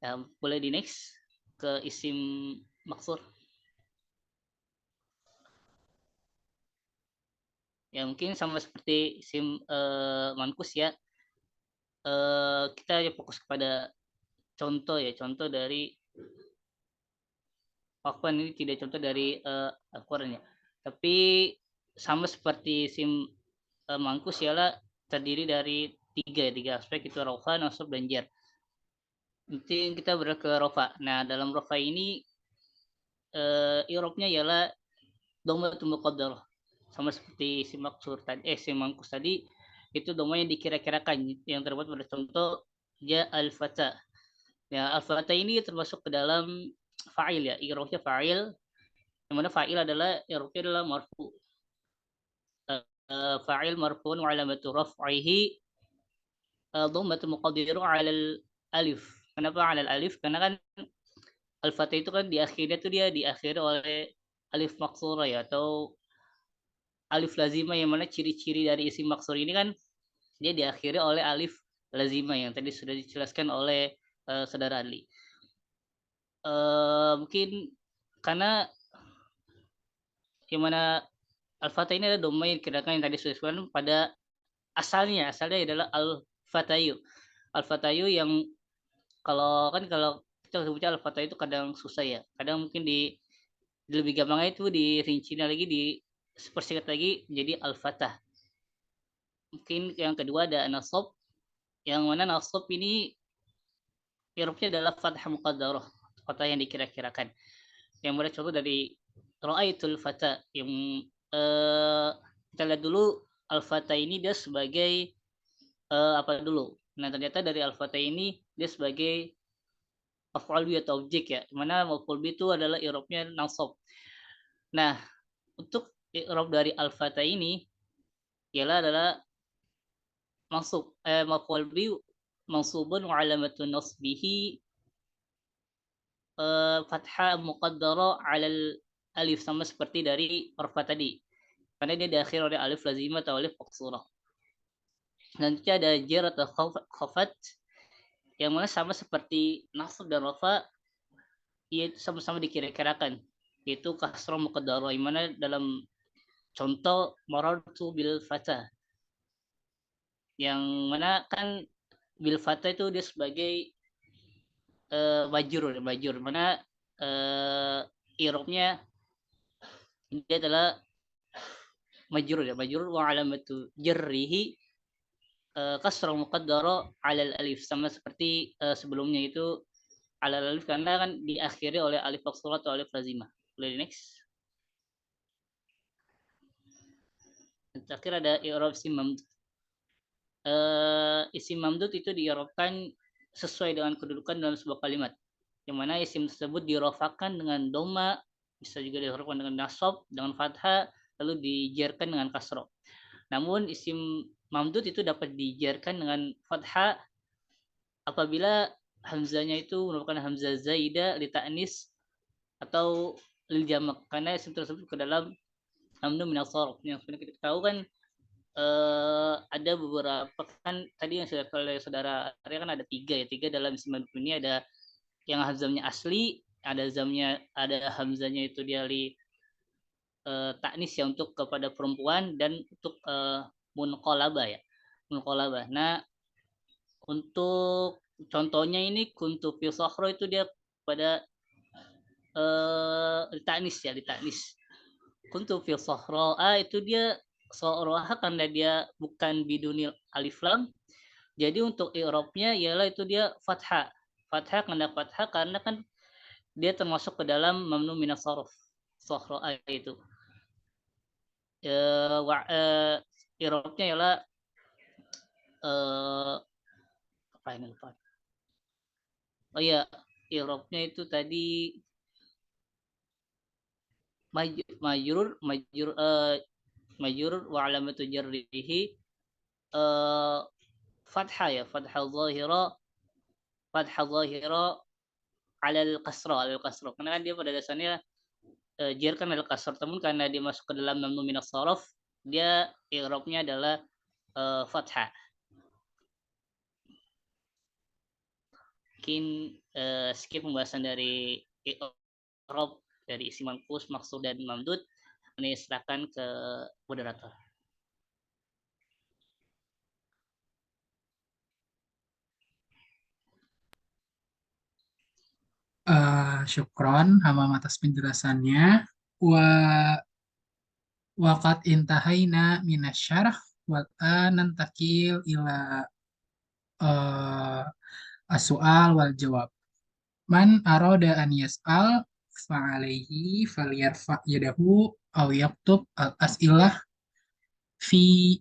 Ya, boleh di next ke isim maksur. Ya mungkin sama seperti isim mankus ya. Kita fokus kepada contoh ya, contoh dari Afwan, ini tidak contoh dari Al-Quran ya. Tapi sama seperti isim mangkus ialah terdiri dari tiga aspek, itu rofa, nasab, dan jar. Nanti kita beralih ke rofa. Nah, dalam rofa ini i'rabnya ialah dhammatul muqaddarah. Sama seperti isim maksur tadi, isim mangkus tadi itu dhamma yang dikira-kirakan yang terbuat pada contoh ja al-fata. Ya, al-fata ini termasuk ke dalam fa'il ya, i'rabnya fa'il. Yang mana fa'il adalah i'rabnya adalah marfu. Fa'il marfu'un wa alamatu raf'ihi dhammatul muqaddarah 'alal alif. Kenapa 'alal alif? Karena kan al-fata itu kan di akhirnya tuh dia diakhiri oleh alif maksura ya, atau alif lazimah, yang mana ciri-ciri dari isim maksur ini kan dia diakhiri oleh alif lazimah yang tadi sudah dijelaskan oleh saudara Adli. Mungkin karena yang mana al-fatah ini ada dhamma yang dikirakan yang tadi sudah disebutkan pada asalnya adalah al-fatayu. Al-fatayu yang kalau kita sebutnya al-fatayu itu kadang susah ya. Kadang mungkin lebih gampangnya itu dirincinya lagi, dipersingkat lagi jadi al-fatah. Mungkin yang kedua ada nasab, yang mana nasab ini i'rabnya adalah fathah muqaddarah, fathah yang dikira-kirakan. Yang mulai contoh dari ra'aitul fata, yang kita lihat dulu al-fata ini dia sebagai apa dulu. Nah, ternyata dari al-fata ini dia sebagai maf'ul bi atau objek ya. Mana maf'ul bi itu adalah i'rabnya nasab. Nah, untuk i'rab dari al-fata ini adalah mansub, maf'ul bi mansubun wa alamatun nasbihi fathah muqaddara 'alal alif, sama seperti dari orfa tadi. Karena dia diakhiri oleh alif lazimah atau alif maqsurah. Nanti ada jar atau khafat yang mana sama seperti nasab dan rafa, yaitu sama-sama dikira-kirakan, yaitu kasrah muqaddarah, yang mana dalam contoh marartu bil fatah, yang mana kan bil fatah itu dia sebagai majrur, mana i'rabnya dia adalah majrur ya, majrur wa alamatu jarrihi kasrah muqaddara 'alal alif, sama seperti sebelumnya itu 'alal alif karena kan diakhiri oleh alif maqsurah atau alif lazimah. Boleh next. Yang terakhir ada i'rab isim mamdud. Isim mamdud itu di'irabkan sesuai dengan kedudukan dalam sebuah kalimat, yang mana isim tersebut dirafakan dengan doma, bisa juga dirafakan dengan nasab, dengan fathah, lalu dijarkan dengan kasroh. Namun isim mamdud itu dapat dijarkan dengan fathah apabila hamzanya itu merupakan hamzah zaidah li ta'nis atau lil jamak, karena isim tersebut ke dalam mamnu min as-sarf. Yang sudah kita tahu kan ada beberapa, kan tadi yang sudah oleh saudara Arya kan ada tiga dalam isim mamdud ini, ada yang hamzahnya asli, ada hamzahnya itu dia li taknis ya untuk kepada perempuan, dan untuk munqalabah ya, munqalabah. Nah, untuk contohnya ini kuntu fil sahra itu dia pada taknis ya, ditaknis. Kuntu fil sahra itu dia sahra karena dia bukan bidunil alif lam. Jadi untuk i'rabnya ialah itu dia fathah. Fathah karena kan dia termasuk ke dalam mamnu minas sarf. Sahra itu. I'rabnya ialah apa ini lupa. Oh iya, i'rabnya itu tadi majrur wa alamatu jarrihi fathah ya, fathah zahira alal kasrah, karena kan dia pada dasarnya jar kan adalah kasrah, namun karena dia masuk ke dalam mamnu minas sarf, dia i'rabnya adalah fathah. Mungkin skip pembahasan dari i'rab dari isim manqus, maksud dan mamdud. Ini silakan ke moderator. Syukron Hamam atas penjelasannya. Waqad intahaina minasyarah wal nantakil ila as-su'al wal jawab. Man arada an yas'al fa'alaihi falyarfa yadahu aw yaktub al-as'ilah fi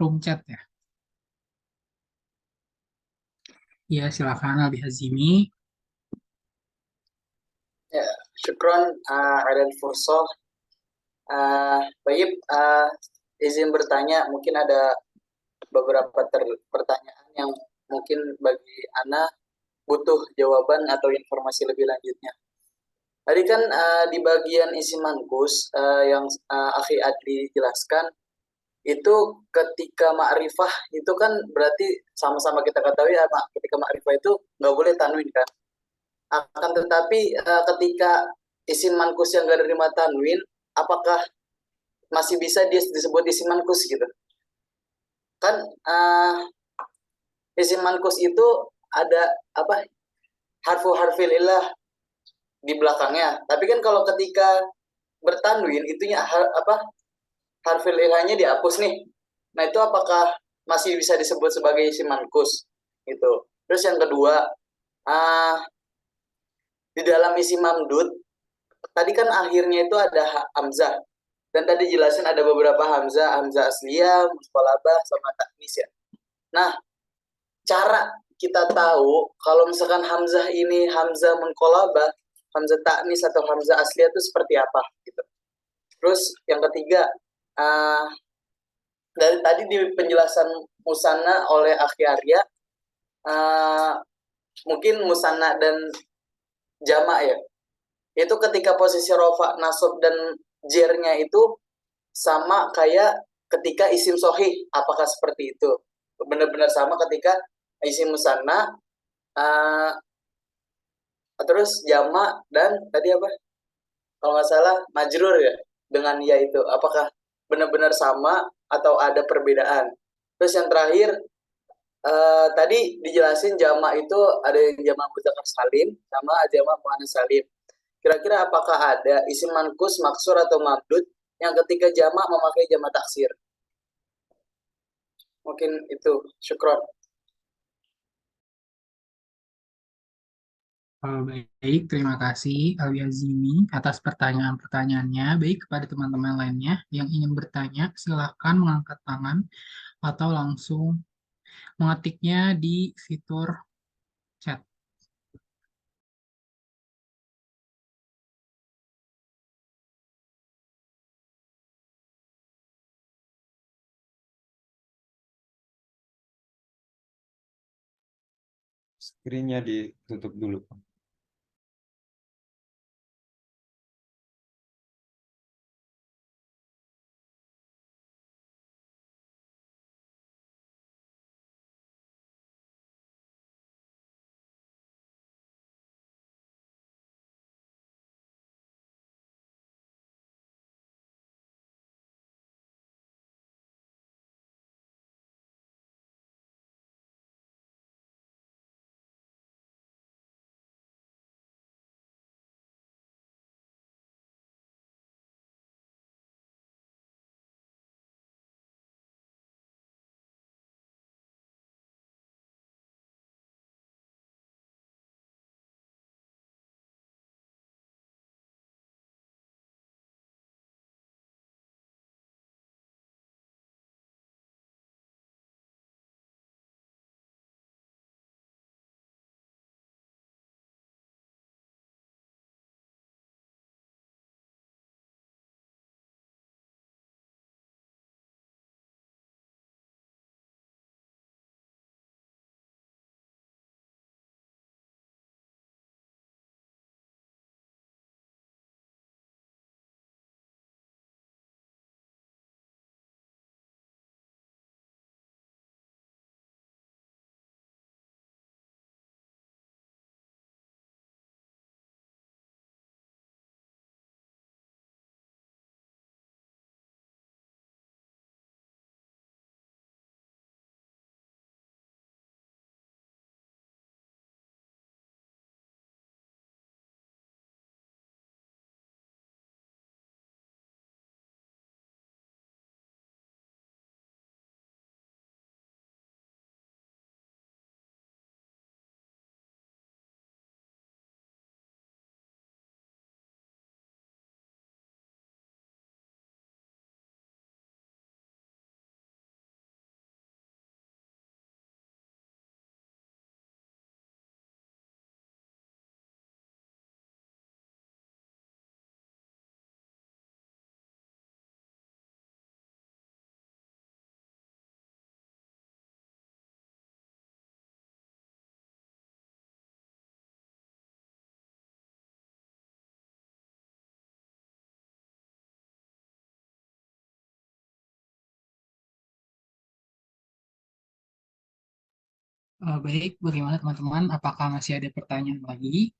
room chat ya. Ya, silakan Albi Hazimi. Ya, syukron ala al-fursah. Baik, izin bertanya, mungkin ada beberapa pertanyaan yang mungkin bagi Ana butuh jawaban atau informasi lebih lanjutnya. Tadi kan di bagian isi mankus yang Akhi Adli jelaskan, itu ketika ma'rifah itu kan berarti sama-sama kita ketahui ya, ketika ma'rifah itu nggak boleh tanwin kan. Akan tetapi ketika isim mankus yang nggak nerima tanwin, apakah masih bisa disebut isim mankus gitu? kan isim mankus itu ada apa harfil ilah di belakangnya. Tapi kan kalau ketika bertanwin itunya harfil ilahnya dihapus nih. Nah, itu apakah masih bisa disebut sebagai isim mankus? Gitu. Terus yang kedua, di dalam isim mamdud, tadi kan akhirnya itu ada hamzah. Dan tadi jelasin ada beberapa hamzah, hamzah asliyah, mustalabah, sama taknis ya. Nah, cara kita tahu kalau misalkan hamzah ini hamzah munqalabah, hamzah taknis atau hamzah asliyah itu seperti apa gitu. Terus yang ketiga, dari tadi di penjelasan musanna oleh Akhi Arya, mungkin musanna dan jama ya, itu ketika posisi rofa, nasab dan jernya itu sama kayak ketika isim sohih. Apakah seperti itu? Benar-benar sama ketika isim musanna, terus jama dan tadi apa? Kalau nggak salah majrur ya dengan ya itu. Apakah benar-benar sama atau ada perbedaan? Terus yang terakhir, tadi dijelasin jama itu ada yang jama mudzakkar salim sama jama muannats salim. Kira-kira apakah ada isim mankus, maksur atau mamdud yang ketika jama memakai jama taksir? Mungkin itu. Syukron. Baik, terima kasih Al-Yazimi atas pertanyaan-pertanyaannya. Baik, kepada teman-teman lainnya yang ingin bertanya, silakan mengangkat tangan atau langsung mengetiknya di fitur chat. Screen-nya ditutup dulu. Baik, bagaimana teman-teman? Apakah masih ada pertanyaan lagi?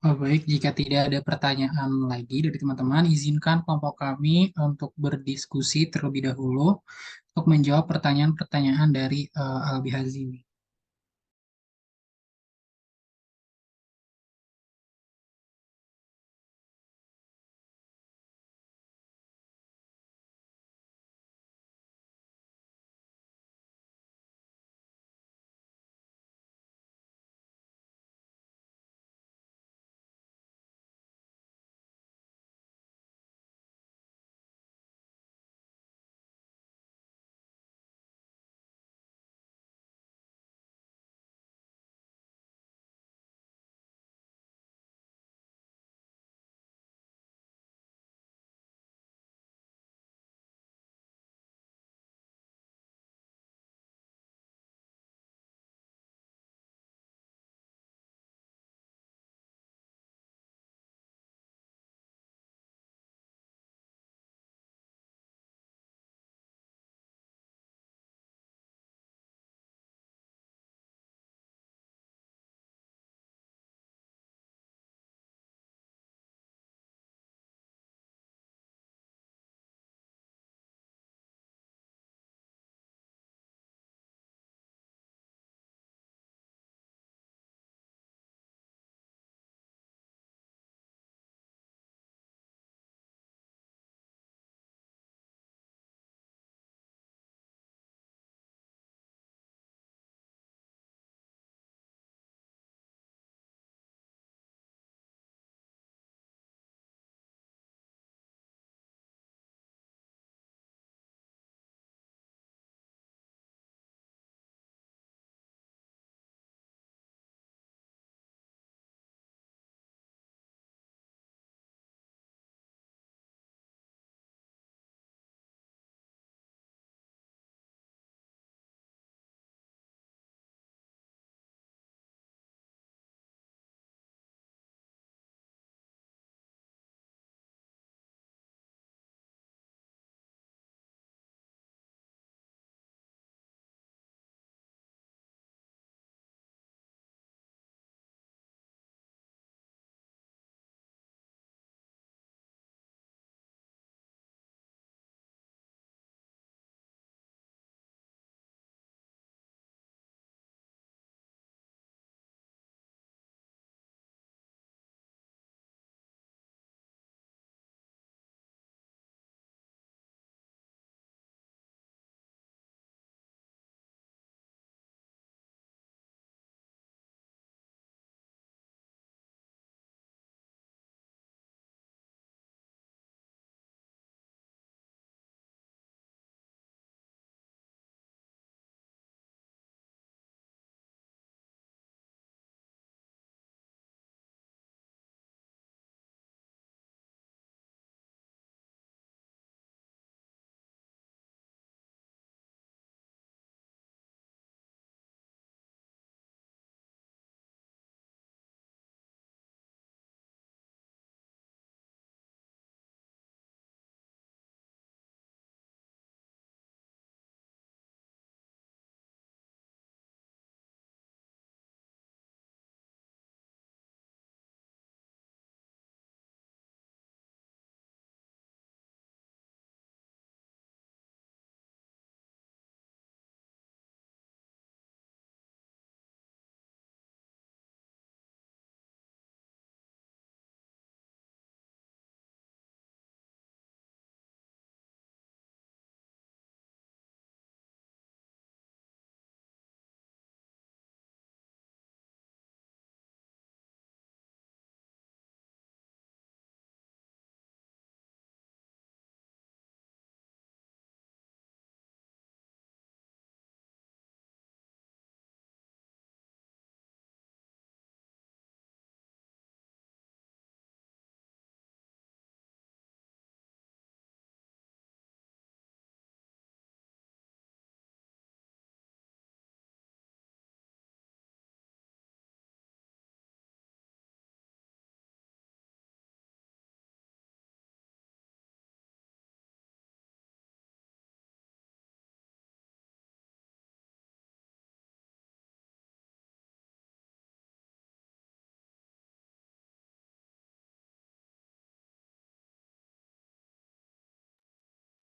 Oh, baik, jika tidak ada pertanyaan lagi dari teman-teman, izinkan kelompok kami untuk berdiskusi terlebih dahulu untuk menjawab pertanyaan-pertanyaan dari Albi Hazimi.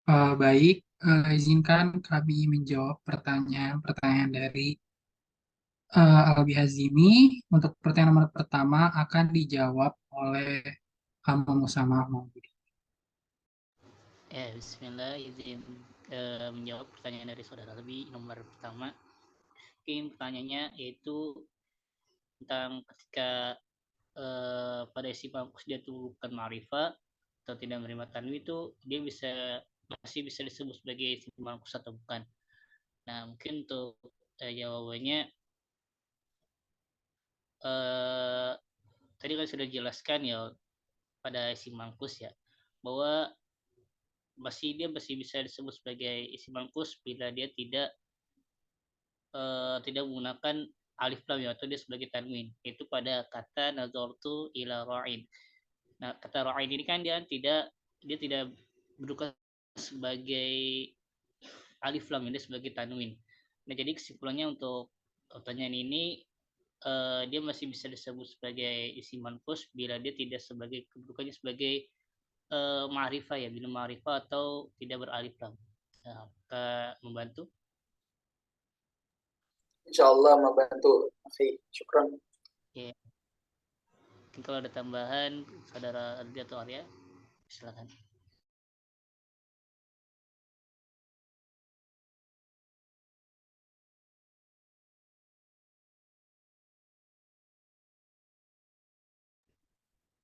Baik, izinkan kami menjawab pertanyaan-pertanyaan dari Albi Hazimi. Untuk pertanyaan nomor pertama akan dijawab oleh Hamba Musama Maududi. Ya, Bismillah, izin menjawab pertanyaan dari saudara Albi. Nomor pertama, mungkin pertanyaannya yaitu tentang ketika pada isi mampus dia tuh bukan ma'rifah atau tidak menerima tanwin itu dia masih bisa disebut sebagai isi mampus atau bukan. Nah, mungkin untuk jawabannya tadi kan sudah jelaskan ya pada isi mangkus ya, bahwa dia masih bisa disebut sebagai isi mangkus bila dia tidak menggunakan alif lam ya, atau dia sebagai tanwin, itu pada kata nazartu ila ra'in. Nah, kata ra'in ini kan dia tidak berduka sebagai alif lam, dia sebagai tanwin. Nah, jadi kesimpulannya untuk pertanyaan ini dia masih bisa disebut sebagai isi mankus bila dia tidak sebagai kedudukannya sebagai ma'rifah ya, bila ma'rifah atau tidak beralif lam. Nah, membantu. Insyaallah membantu. Akhi, syukran. Ya. Mungkin kalau ada tambahan saudara Ardi atau Arya, silakan.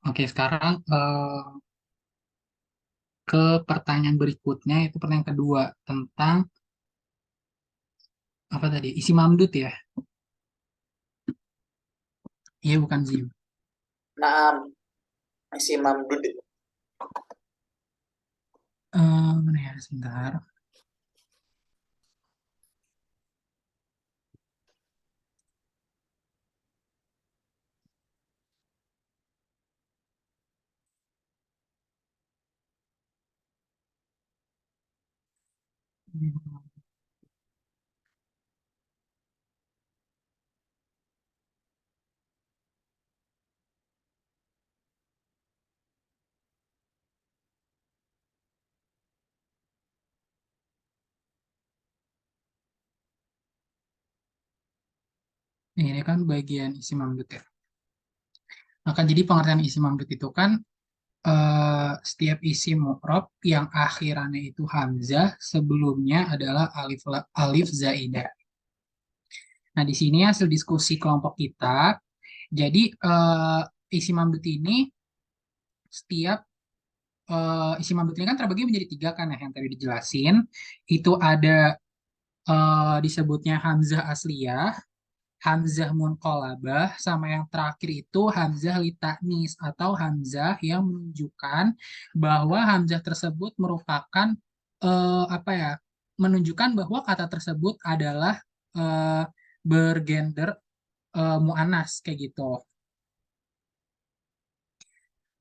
Oke, sekarang ke pertanyaan berikutnya, itu pertanyaan kedua tentang apa tadi? Isi mamdud ya? Iya, bukan zim. Naam, isi mamdud. Mana ya? Sebentar. Ini kan bagian isi mamdud ya. Maka jadi pengertian isi mamdud itu kan setiap isi mu'rab yang akhirannya itu hamzah, sebelumnya adalah alif zaidah. Nah, di sini hasil diskusi kelompok kita. Jadi isi mamdud ini setiap isi mamdud ini kan terbagi menjadi 3 kan ya, yang tadi dijelasin. Itu ada disebutnya hamzah asliyah, hamzah munqalabah, sama yang terakhir itu hamzah litaknis atau hamzah yang menunjukkan bahwa hamzah tersebut merupakan apa ya? Menunjukkan bahwa kata tersebut adalah bergender muannas kayak gitu.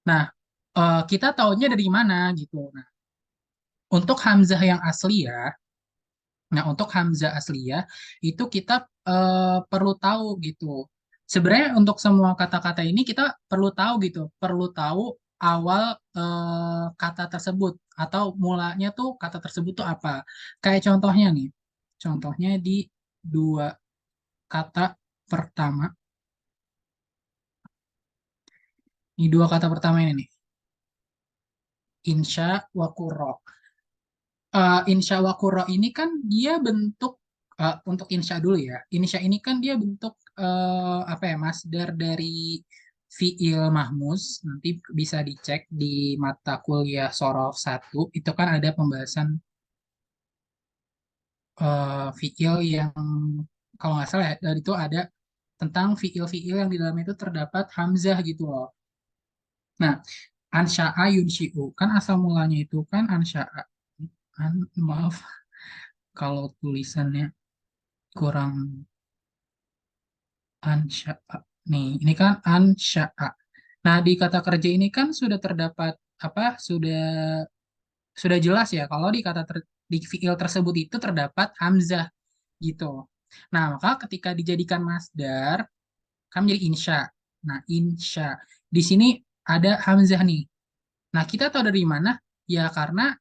Nah, kita tahunya dari mana gitu. Nah, untuk hamzah yang asliyah, untuk hamzah asliyah itu kita perlu tahu gitu. Sebenarnya untuk semua kata-kata ini kita perlu tahu gitu, perlu tahu awal kata tersebut atau mulanya tuh kata tersebut tuh apa. Kayak contohnya nih, contohnya di 2 kata pertama. Ini 2 kata pertama ini nih. Insya wa qurra. Insya wa qurra ini kan dia bentuk untuk insya dulu ya. Insya ini kan dia bentuk apa ya, masdar dari fiil mahmuz. Nanti bisa dicek di mata kuliah Sorof 1. Itu kan ada pembahasan fiil yang kalau nggak salah ya, dari itu ada tentang fiil-fiil yang di dalamnya itu terdapat hamzah gitu loh. Nah, ansya'a yunshi'u kan asal mulanya itu kan ansya'a. Maaf kalau tulisannya kurang. Ansya'a. Nih, ini kan ansya'a. Nah, di kata kerja ini kan sudah terdapat apa? Sudah jelas ya kalau di fiil tersebut itu terdapat hamzah gitu. Nah, maka ketika dijadikan masdar kan menjadi insya. Nah, insya. Di sini ada hamzah nih. Nah, kita tahu dari mana? Ya karena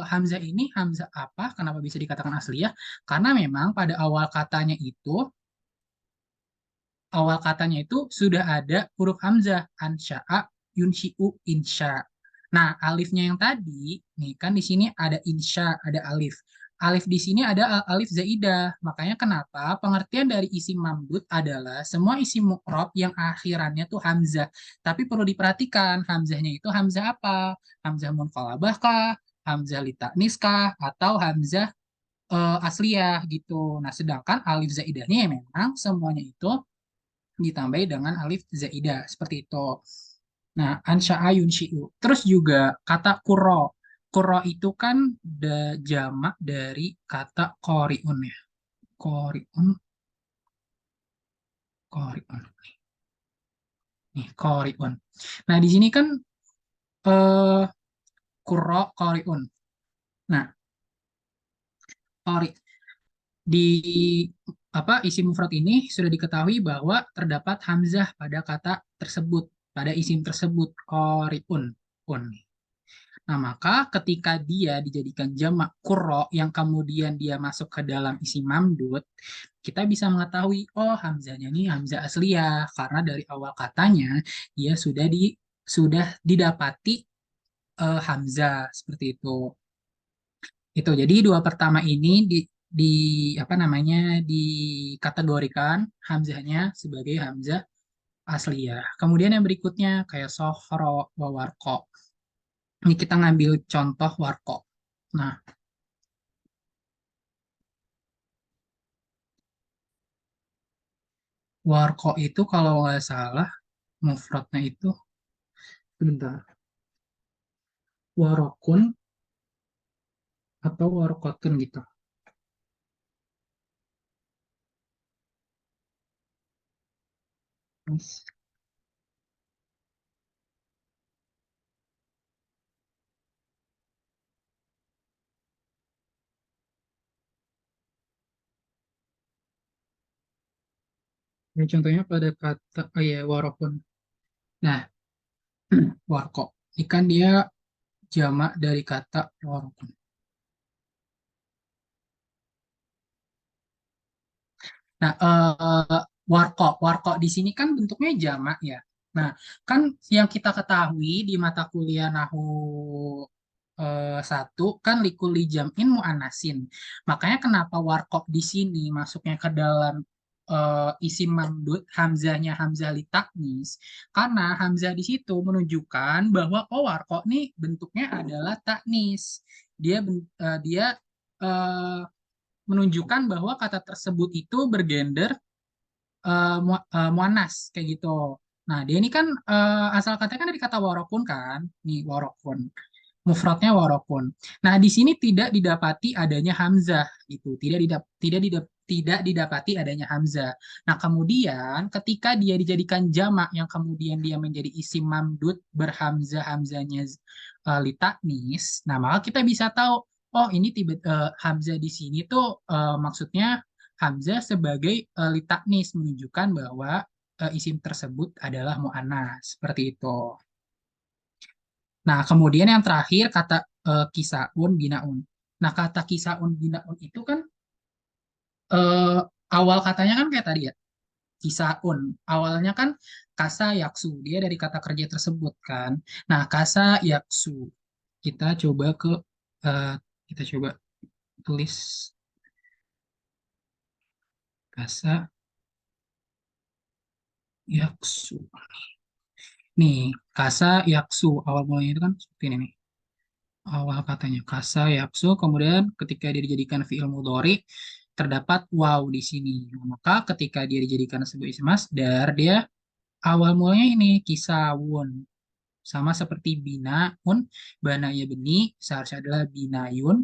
hamzah ini hamzah apa? Kenapa bisa dikatakan asliyah? Karena memang pada awal katanya itu sudah ada huruf hamzah, ansya'a, yunshi'u, insya. Nah, alifnya yang tadi, nih kan di sini ada insya, ada alif. Alif di sini ada alif zaidah. Makanya kenapa pengertian dari isim mamdud adalah semua isim mu'rab yang akhirannya tuh hamzah. Tapi perlu diperhatikan, hamzahnya itu hamzah apa? Hamzah munqalabah kah? Hamzah litaknis kah? Atau hamzah asliyah gitu. Nah, sedangkan alif zaidahnya ya memang semuanya itu ditambahi dengan alif zaidah seperti itu. Nah, ansya'a yunshi'u. Terus juga kata kuro. Kuro itu kan jamak dari kata qori'un ya. Qori'un, qori'un. Nih, qori'un. Nah, di sini kan eh kuro qori'un. Nah, qori di isim mufrad ini sudah diketahui bahwa terdapat hamzah pada kata tersebut, pada isim tersebut qori'un. Un. Nah, maka ketika dia dijadikan jamak qurra yang kemudian dia masuk ke dalam isim mamdud, kita bisa mengetahui oh hamzahnya ini hamzah asliyah karena dari awal katanya dia sudah didapati hamzah seperti itu. Itu jadi dua pertama ini di apa namanya dikategorikan hamzahnya sebagai hamzah asliyah. Kemudian yang berikutnya kayak sohro, wawarko. Ini kita ngambil contoh warko. Nah, warko itu kalau nggak salah mufradnya itu sebentar. Warokun atau warokotun gitu. Yes. Ini contohnya pada kata ya warokun. Nah, warko. Ini kan dia jamak dari kata warokun. Nah, warko di sini kan bentuknya jamak ya. Nah, kan yang kita ketahui di mata kuliah Nahu satu kan likuli jam'in mu'anasin. Makanya kenapa warkop di sini masuknya ke dalam isim mamdud hamzahnya hamzah li taknis karena hamzah di situ menunjukkan bahwa oh warkop nih bentuknya adalah taknis. Dia eh, menunjukkan bahwa kata tersebut itu bergender muannas kayak gitu. Nah, dia ini kan asal katanya kan dari kata warokun kan, nih warokun. Mufradnya warokun. Nah, di sini tidak didapati adanya hamzah gitu. Tidak didapati adanya hamzah. Nah, kemudian ketika dia dijadikan jamak yang kemudian dia menjadi isim mamdud berhamzah hamzahnya litaknis, nah maka kita bisa tahu oh ini hamzah di sini tuh maksudnya hamzah sebagai litaknis menunjukkan bahwa isim tersebut adalah mu'annas seperti itu. Nah, kemudian yang terakhir kata kisaun binaun. Nah, kata kisaun binaun itu kan eh, awal katanya kan kayak tadi ya, kisaun. Awalnya kan kasa yaksu, dia dari kata kerja tersebut kan. Nah, kasa yaksu. Kita coba eh, kita coba tulis kasa yaksu. Nih, kasa yaksu awal mulanya itu kan seperti ini nih. Awal katanya kasa yaksu, kemudian ketika dia dijadikan fi'il mudhari terdapat waw di sini. Nah, maka ketika dia dijadikan sebagai isim masdar, dia awal mulanya ini kisawun. Sama seperti binaun, banaya beni, seharusnya adalah binayun.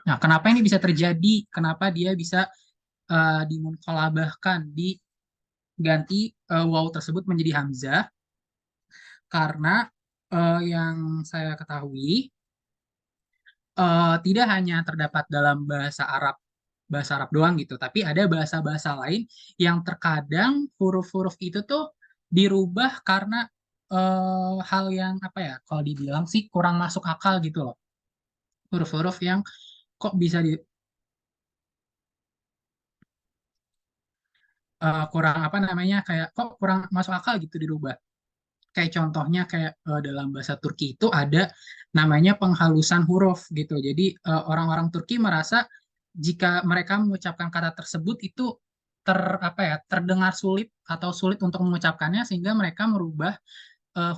Nah, kenapa ini bisa terjadi? Kenapa dia bisa dimunqalabahkan, diganti waw tersebut menjadi hamzah? Karena yang saya ketahui tidak hanya terdapat dalam bahasa Arab doang gitu, tapi ada bahasa-bahasa lain yang terkadang huruf-huruf itu tuh dirubah karena hal yang apa ya, kalau dibilang sih kurang masuk akal gitu loh. huruf-huruf yang kok bisa kurang apa namanya kayak kok kurang masuk akal gitu dirubah. Kayak contohnya kayak dalam bahasa Turki itu ada namanya penghalusan huruf gitu. Jadi orang-orang Turki merasa jika mereka mengucapkan kata tersebut itu apa ya terdengar sulit atau sulit untuk mengucapkannya sehingga mereka merubah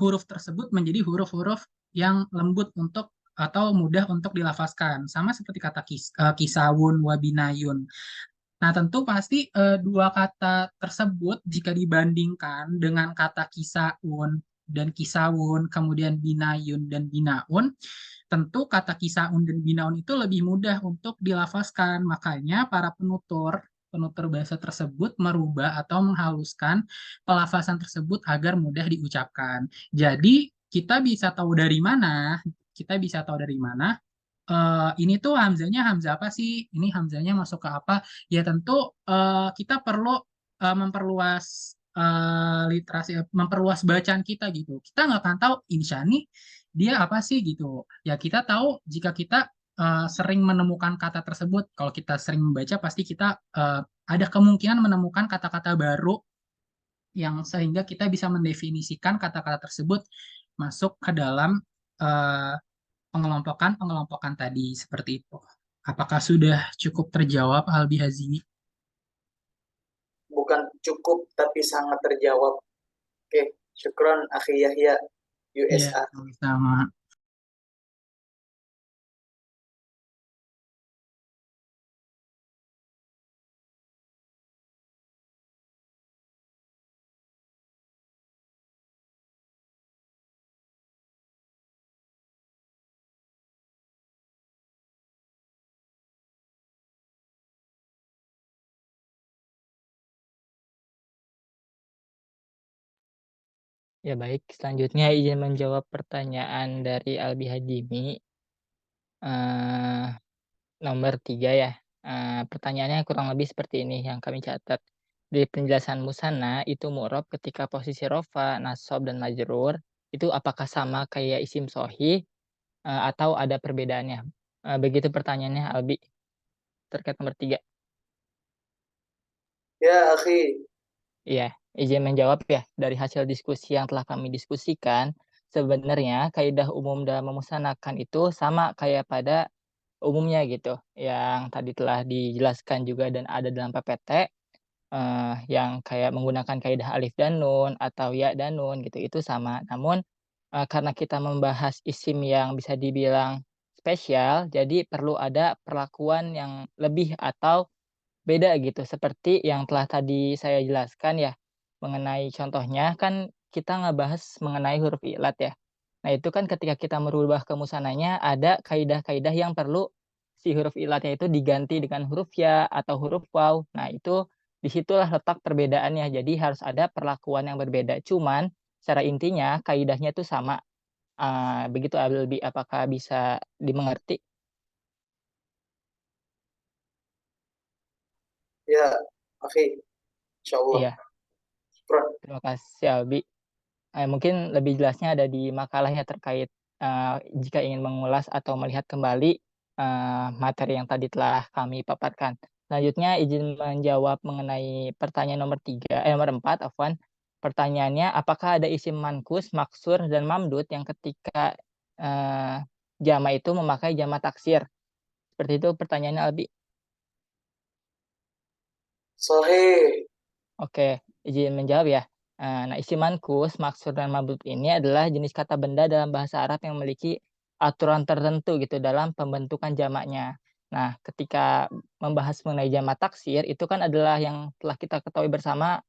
huruf tersebut menjadi huruf-huruf yang lembut untuk atau mudah untuk dilafazkan. Sama seperti kata kisawun, wabinayun. Nah, tentu pasti dua kata tersebut jika dibandingkan dengan kata kisaun dan kisawun, kemudian binayun dan binaun, tentu kata kisaun dan binaun itu lebih mudah untuk dilafazkan. Makanya para penutur bahasa tersebut merubah atau menghaluskan pelafasan tersebut agar mudah diucapkan. Jadi, kita bisa tahu dari mana? Kita bisa tahu dari mana ini tuh hamzanya hamzah apa sih? Ini hamzanya masuk ke apa? Ya tentu kita perlu memperluas literasi, memperluas bacaan kita gitu. Kita nggak akan tahu Insyani dia apa sih gitu. Ya kita tahu jika kita sering menemukan kata tersebut. Kalau kita sering membaca pasti kita ada kemungkinan menemukan kata-kata baru yang sehingga kita bisa mendefinisikan kata-kata tersebut masuk ke dalam eh, pengelompokan tadi seperti itu. Apakah sudah cukup terjawab Albi Hazimi? Bukan cukup tapi sangat terjawab. Oke, syukron Akhi Yahya Ya, USA. sama. Ya baik, selanjutnya izin menjawab pertanyaan dari Albi Hadimi. Nomor 3 ya. Pertanyaannya kurang lebih seperti ini yang kami catat. Di penjelasan Musana itu mu'rob ketika posisi rofa, nasab, dan majrur itu apakah sama kayak isim sohi atau ada perbedaannya? Begitu pertanyaannya Albi terkait nomor 3. Ya, Akhi. Iya, izin menjawab ya. Dari hasil diskusi yang telah kami diskusikan, sebenarnya kaidah umum dalam memusanakan itu sama kayak pada umumnya gitu. Yang tadi telah dijelaskan juga dan ada dalam PPT, yang kayak menggunakan kaidah alif dan nun atau ya dan nun gitu, itu sama. Namun, karena kita membahas isim yang bisa dibilang spesial, jadi perlu ada perlakuan yang lebih atau beda gitu seperti yang telah tadi saya jelaskan ya mengenai contohnya kan kita ngebahas mengenai huruf ilat ya. Nah itu kan ketika kita merubah ke musananya ada kaidah-kaidah yang perlu si huruf ilatnya itu diganti dengan huruf ya atau huruf waw. Nah itu disitulah letak perbedaannya. Jadi harus ada perlakuan yang berbeda. Cuman secara intinya kaidahnya itu sama. Begitu Albi, apakah bisa dimengerti? Ya, Akhi. Insyaallah. Iya, Syukron. terima kasih Albi. Mungkin lebih jelasnya ada di makalahnya terkait jika ingin mengulas atau melihat kembali materi yang tadi telah kami paparkan. Selanjutnya izin menjawab mengenai pertanyaan nomor 4, afwan. Pertanyaannya, apakah ada isim mankus, maksur, dan mamdud yang ketika jama itu memakai jama taksir? Seperti itu pertanyaannya Albi. Sahih. Oke, izin menjawab ya. Nah, isim mankus, maksur, dan mabdud ini adalah jenis kata benda dalam bahasa Arab yang memiliki aturan tertentu gitu dalam pembentukan jamaknya. Nah, ketika membahas mengenai jamak taksir, itu kan adalah yang telah kita ketahui bersama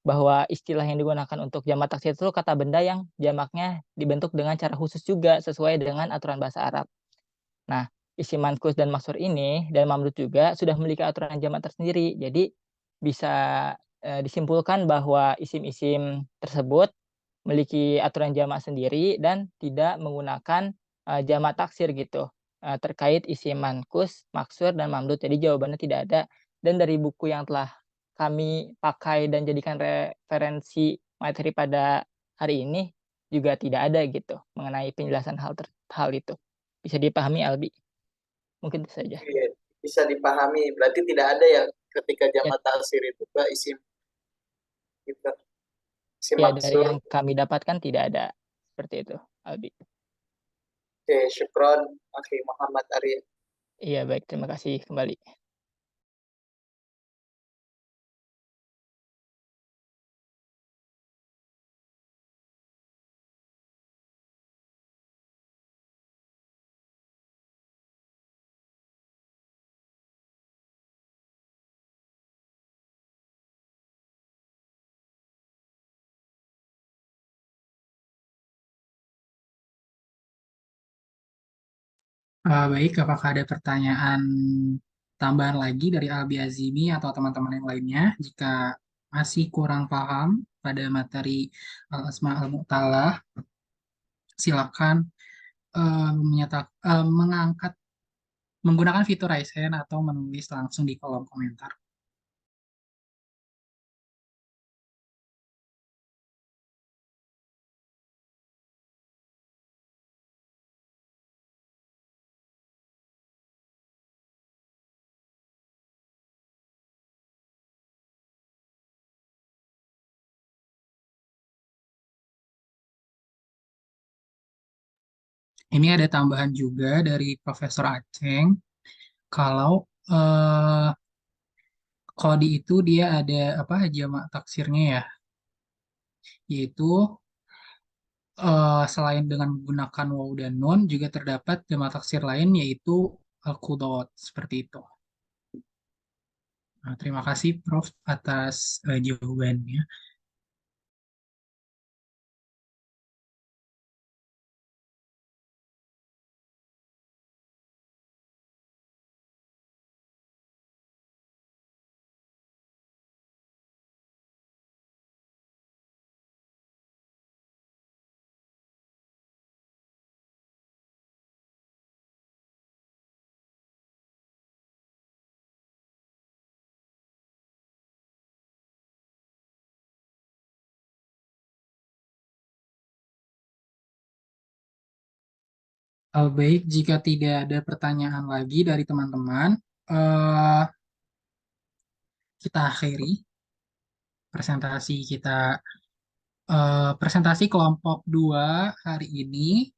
bahwa istilah yang digunakan untuk jamak taksir itu kata benda yang jamaknya dibentuk dengan cara khusus juga sesuai dengan aturan bahasa Arab. Nah, isim mankus dan maksur ini dan mamdud juga sudah memiliki aturan jamak tersendiri. Jadi bisa disimpulkan bahwa isim-isim tersebut memiliki aturan jamak sendiri dan tidak menggunakan jamak taksir gitu terkait isim mankus, maksur, dan mamdud. Jadi jawabannya tidak ada. Dan dari buku yang telah kami pakai dan jadikan referensi materi pada hari ini juga tidak ada gitu mengenai penjelasan hal itu. Bisa dipahami Albi? Mungkin itu saja. Oke, bisa dipahami. Berarti tidak ada ya ketika Ya, jamak taksir itu Pak, isim gitu. Isim ya dari maksur. yang kami dapatkan tidak ada seperti itu, Albi. Oke, syukron Akhi Muhammad Arya. Iya, baik. Terima kasih kembali. Baik, apakah ada pertanyaan tambahan lagi dari Albi Azimi atau teman-teman yang lainnya? Jika masih kurang paham pada materi Al-Asma Al-Mu'talah, silakan mengangkat menggunakan fitur raise hand atau menulis langsung di kolom komentar. Ini ada tambahan juga dari Profesor Aceng. Kalau eh, Kodi itu dia ada apa jamak taksirnya ya, yaitu selain dengan menggunakan waw dan nun juga terdapat jamak taksir lain yaitu al-qudot seperti itu. Nah, terima kasih Prof atas jawabannya. Baik, jika tidak ada pertanyaan lagi dari teman-teman, eh, kita akhiri presentasi kita, presentasi kelompok 2 hari ini.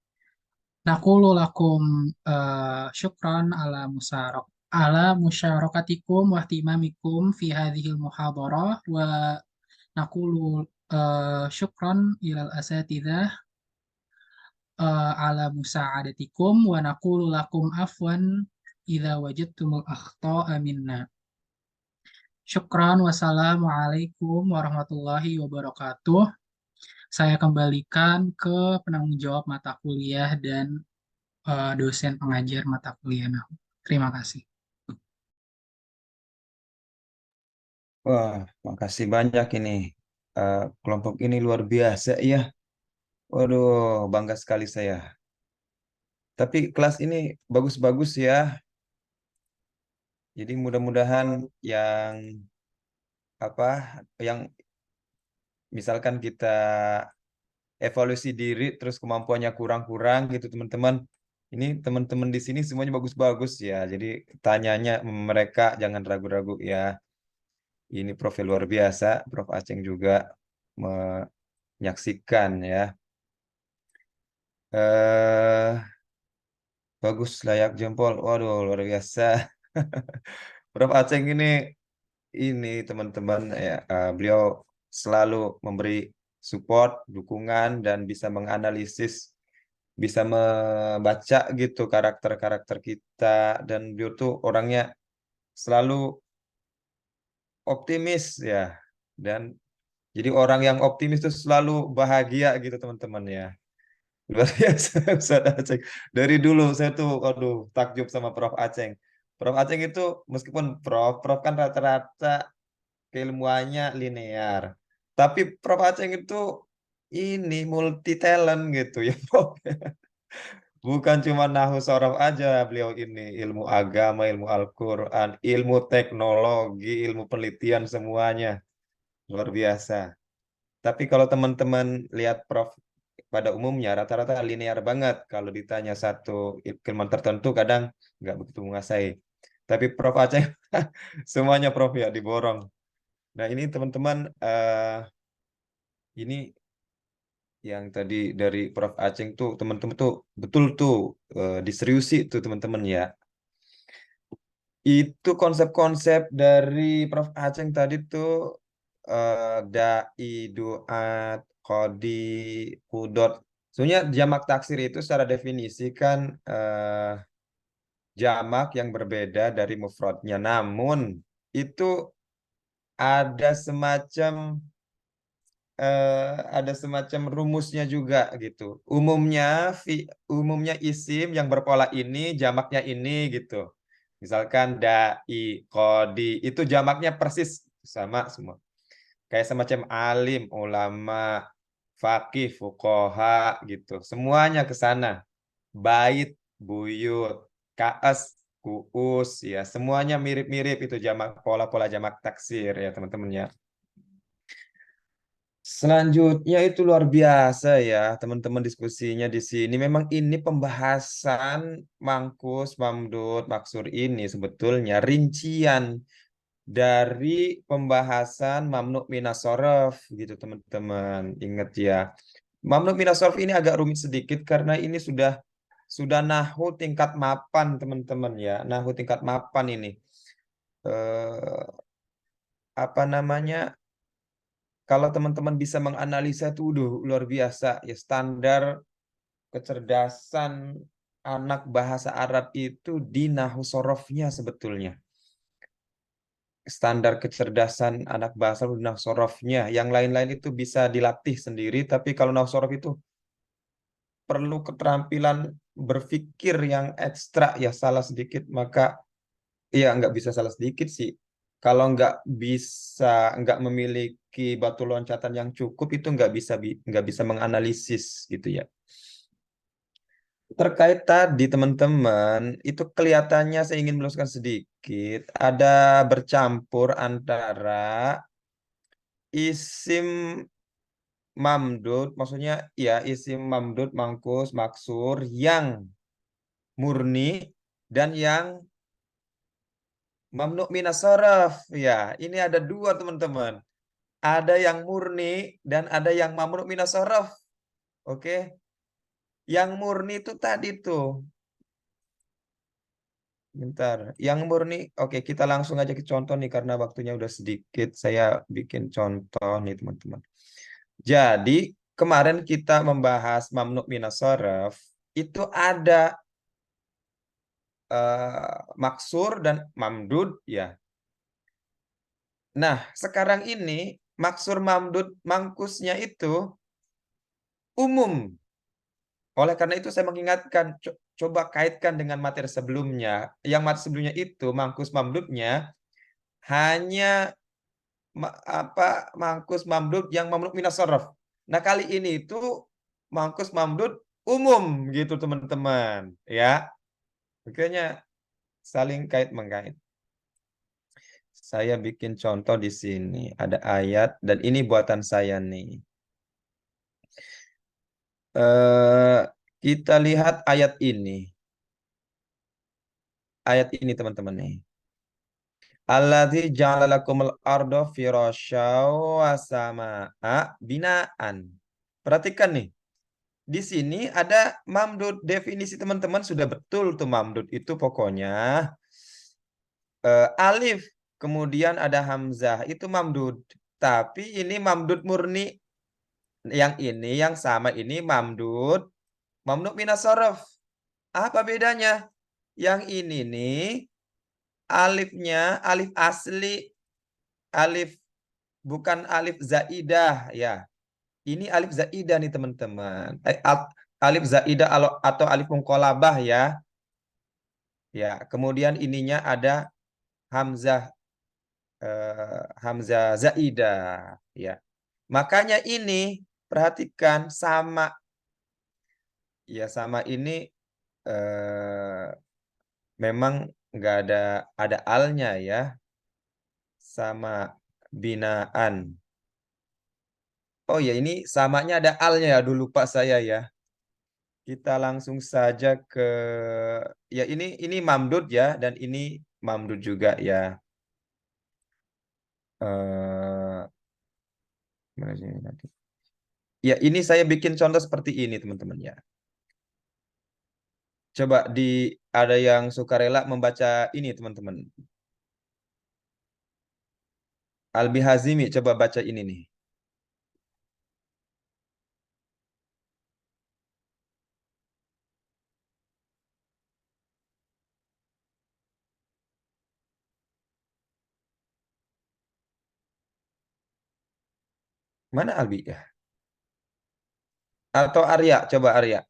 Naqulu lakum syukran ala musyarakatikum wa ihtimamikum fi hadhil muhadarah wa naqulu syukran ilal asatidzah ala musa'adatikum wa naqulu lakum afwan idza wajadtumul akhta'a minna. Syukran, wassalamualaikum warahmatullahi wabarakatuh. Saya kembalikan ke penanggung jawab mata kuliah dan dosen pengajar mata kuliah Nahwu. Terima kasih. Wah, makasih banyak ini. Kelompok ini luar biasa ya. Waduh, bangga sekali saya. Tapi kelas ini bagus-bagus ya. Jadi mudah-mudahan yang apa, yang misalkan kita evaluasi diri terus kemampuannya kurang-kurang gitu teman-teman. Ini teman-teman di sini semuanya bagus-bagus ya. Jadi tanyanya mereka jangan ragu-ragu ya. Ini profil luar biasa, Prof Aceng juga menyaksikan ya. Bagus, layak jempol. Waduh, luar biasa. Prof Aceng ini teman-teman ya, beliau selalu memberi support, dukungan dan bisa menganalisis, bisa membaca gitu karakter-karakter kita, dan beliau tuh orangnya selalu optimis ya. Dan jadi orang yang optimis tuh selalu bahagia gitu teman-teman ya. Luar biasa Ustaz Aceng. Dari dulu saya tuh aduh takjub sama Prof Aceng. Prof Aceng itu meskipun Prof kan rata-rata keilmuannya linear. Tapi Prof Aceng itu ini multi talent gitu ya, Prof. Bukan cuma nahwu sorof aja beliau ini, ilmu agama, ilmu Al-Qur'an, ilmu teknologi, ilmu penelitian semuanya. Luar biasa. Tapi kalau teman-teman lihat Prof pada umumnya rata-rata linear banget. Kalau ditanya satu ilmu tertentu kadang nggak begitu menguasai. Tapi Prof Aceh semuanya Prof ya diborong. Nah ini teman-teman ini yang tadi dari Prof Aceh tuh teman-teman tuh betul tuh diseriusi tuh teman-teman ya. Itu konsep-konsep dari Prof Aceh tadi tuh dai, duat, kodi, kudot. Sebenarnya jamak taksir itu secara definisi kan jamak yang berbeda dari mufradnya. Namun itu ada semacam rumusnya juga gitu. Umumnya isim yang berpola ini jamaknya ini gitu. Misalkan dai, kodi itu jamaknya persis sama semua. Kayak semacam alim, ulama, faqih, fuqaha gitu. Semuanya ke sana. Bait, buyut, kaas, kuus ya, semuanya mirip-mirip itu jamak pola-pola jamak taksir ya teman-teman ya. Selanjutnya itu luar biasa ya teman-teman diskusinya di sini. Memang ini pembahasan mangkus, mamdud, maksur ini sebetulnya rincian dari pembahasan mamnu minas shorof gitu teman-teman. Ingat ya. Mamnu minas shorof ini agak rumit sedikit karena ini sudah nahu tingkat mapan teman-teman ya. Nahu tingkat mapan ini. Eh, apa namanya? Kalau teman-teman bisa menganalisa itu luar biasa ya, standar kecerdasan anak bahasa Arab itu di nahu sorofnya sebetulnya. Standar kecerdasan anak bahasa Arab di nahu sorofnya. Yang lain-lain itu bisa dilatih sendiri, tapi kalau nahu sorof itu perlu keterampilan berpikir yang ekstra ya, salah sedikit maka iya nggak bisa salah sedikit sih. Kalau nggak memiliki batu loncatan yang cukup itu nggak bisa menganalisis gitu ya. Terkait tadi teman-teman itu kelihatannya saya ingin meluruskan sedikit ada bercampur antara isim mamdud, maksudnya ya isim mamdud, mangkus, maksur yang murni dan yang mamnu minas shorof. Ya, ini ada dua teman-teman. Ada yang murni dan ada yang mamnu minas shorof. Oke. Yang murni itu tadi tuh. Bentar. Yang murni, oke kita langsung aja ke contoh nih karena waktunya udah sedikit. Saya bikin contoh nih teman-teman. Jadi kemarin kita membahas mamnu minas shorof. Itu ada maksur dan mamdud ya. Nah, sekarang ini maksur mamdud mangkusnya itu umum. Oleh karena itu saya mengingatkan, coba kaitkan dengan materi sebelumnya. Yang materi sebelumnya itu mangkus mamdudnya hanya mangkus mamdud yang mamdud minas shorof. Nah, kali ini itu mangkus mamdud umum gitu teman-teman, ya. Makanya saling kait mengkait. Saya bikin contoh di sini. Ada ayat dan ini buatan saya nih. Kita lihat ayat ini. Ayat ini teman-teman nih. Alladzi ja'ala lakumul arda firasya wa samaa binaan. Perhatikan nih. Di sini ada mamdud. Definisi teman-teman sudah betul tuh mamdud itu pokoknya alif kemudian ada hamzah itu mamdud. Tapi ini mamdud murni. Yang ini yang sama ini mamdud minas shorof. Apa bedanya? Yang ini nih alifnya alif asli, alif bukan alif zaidah ya. Ini alif zaidah nih teman-teman. Alif zaidah atau alif mungkolabah ya. Ya, kemudian ininya ada hamzah hamzah zaidah ya. Makanya ini perhatikan sama ya, sama ini memang nggak ada alnya ya, sama binaan. Oh ya, ini samanya ada alnya ya, dulu lupa saya ya. Kita langsung saja ke ya ini mamdud ya, dan ini mamdud juga ya. Mana sih nanti? Ya, ini saya bikin contoh seperti ini, teman-teman ya. Coba ada yang sukarela membaca ini, teman-teman. Albi Hazimi, coba baca ini nih. Mana Albi ya? Atau Arya, coba Arya.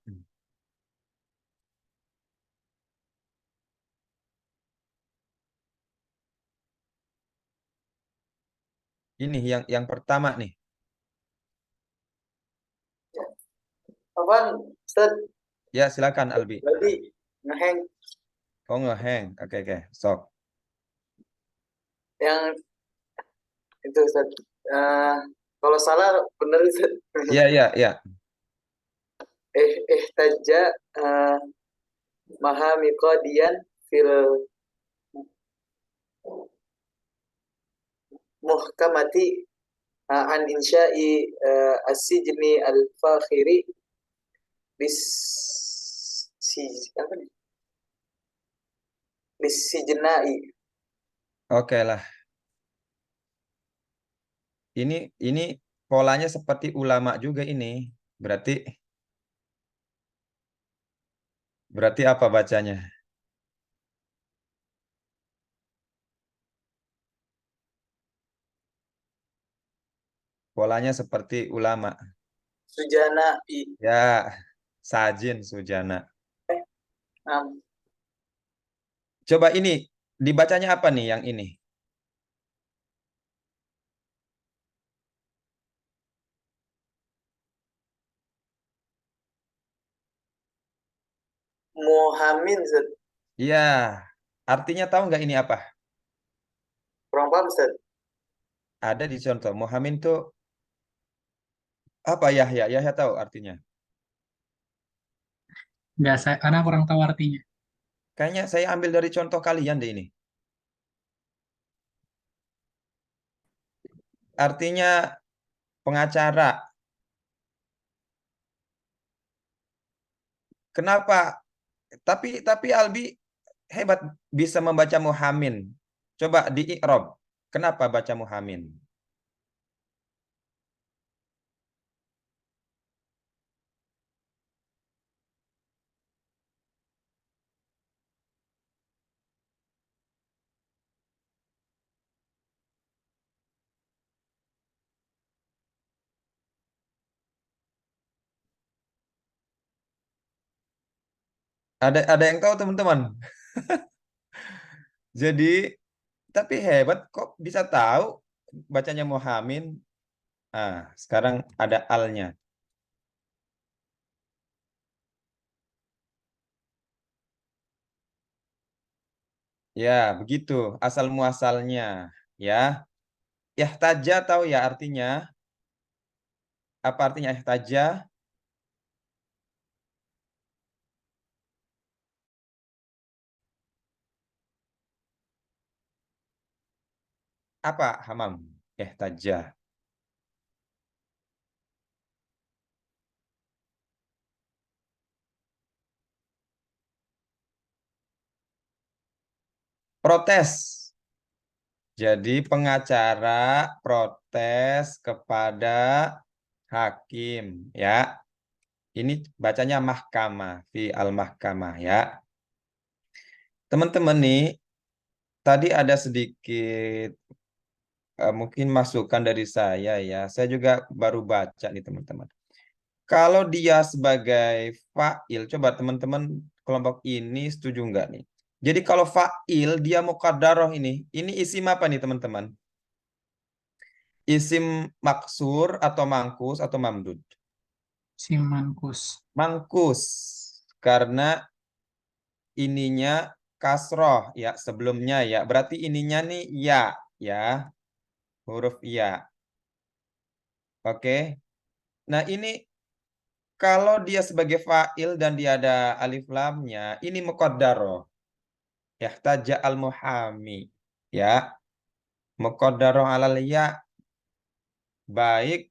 Ini yang pertama nih. Apaan, Ustaz? Ya, silakan Albi. Berarti ngeheng Oh, ngeheng. Oke, sok. yang itu, Ustaz. Kalau salah bener, Ustaz. Iya. Tajja maha miqadiyan fil muhkamati an insya'i as-sijni al-fakhiri bis apa nih? Bisijnai. Oke lah. Ini polanya seperti ulama juga ini. Berarti apa bacanya? Polanya seperti ulama. Sujanai. Ya, Sajin Sujana. Coba ini dibacanya apa nih yang ini? Muhammad, Ustaz. Iya, artinya tahu nggak ini apa? Kurang paham, Ustaz. Ada di contoh. Muhammad itu apa Yahya? Yahya tahu artinya? Nggak, saya karena kurang tahu artinya. Kayaknya saya ambil dari contoh kalian deh ini. Artinya pengacara. Kenapa? Tapi Albi hebat bisa membaca Muhammad. Coba di i'rab. Kenapa baca Muhammad? Ada yang tahu teman-teman? Jadi tapi hebat kok bisa tahu bacanya Muhammad. Ah, sekarang ada alnya. Ya, begitu asal muasalnya, ya. Ihtaja tahu ya artinya? Apa artinya ihtaja? Apa Hamam? Ihtaja. Protes. Jadi pengacara protes kepada hakim, ya. Ini bacanya mahkamah, fi al-mahkamah, ya. Teman-teman nih, tadi ada sedikit mungkin masukan dari saya ya. Saya juga baru baca nih teman-teman. Kalau dia sebagai fa'il, coba teman-teman kelompok ini setuju nggak nih? Jadi kalau fa'il dia muqaddaroh ini isim apa nih teman-teman? Isim maksur atau mangkus atau mamdud? Simankus. Mangkus. Karena ininya kasroh ya sebelumnya ya. Berarti ininya nih ya. Huruf ya. Oke. Nah, ini kalau dia sebagai fa'il dan dia ada alif lamnya, ini muqaddaroh. Yahtaja al-muhami. Ya, muqaddaroh alal ya, baik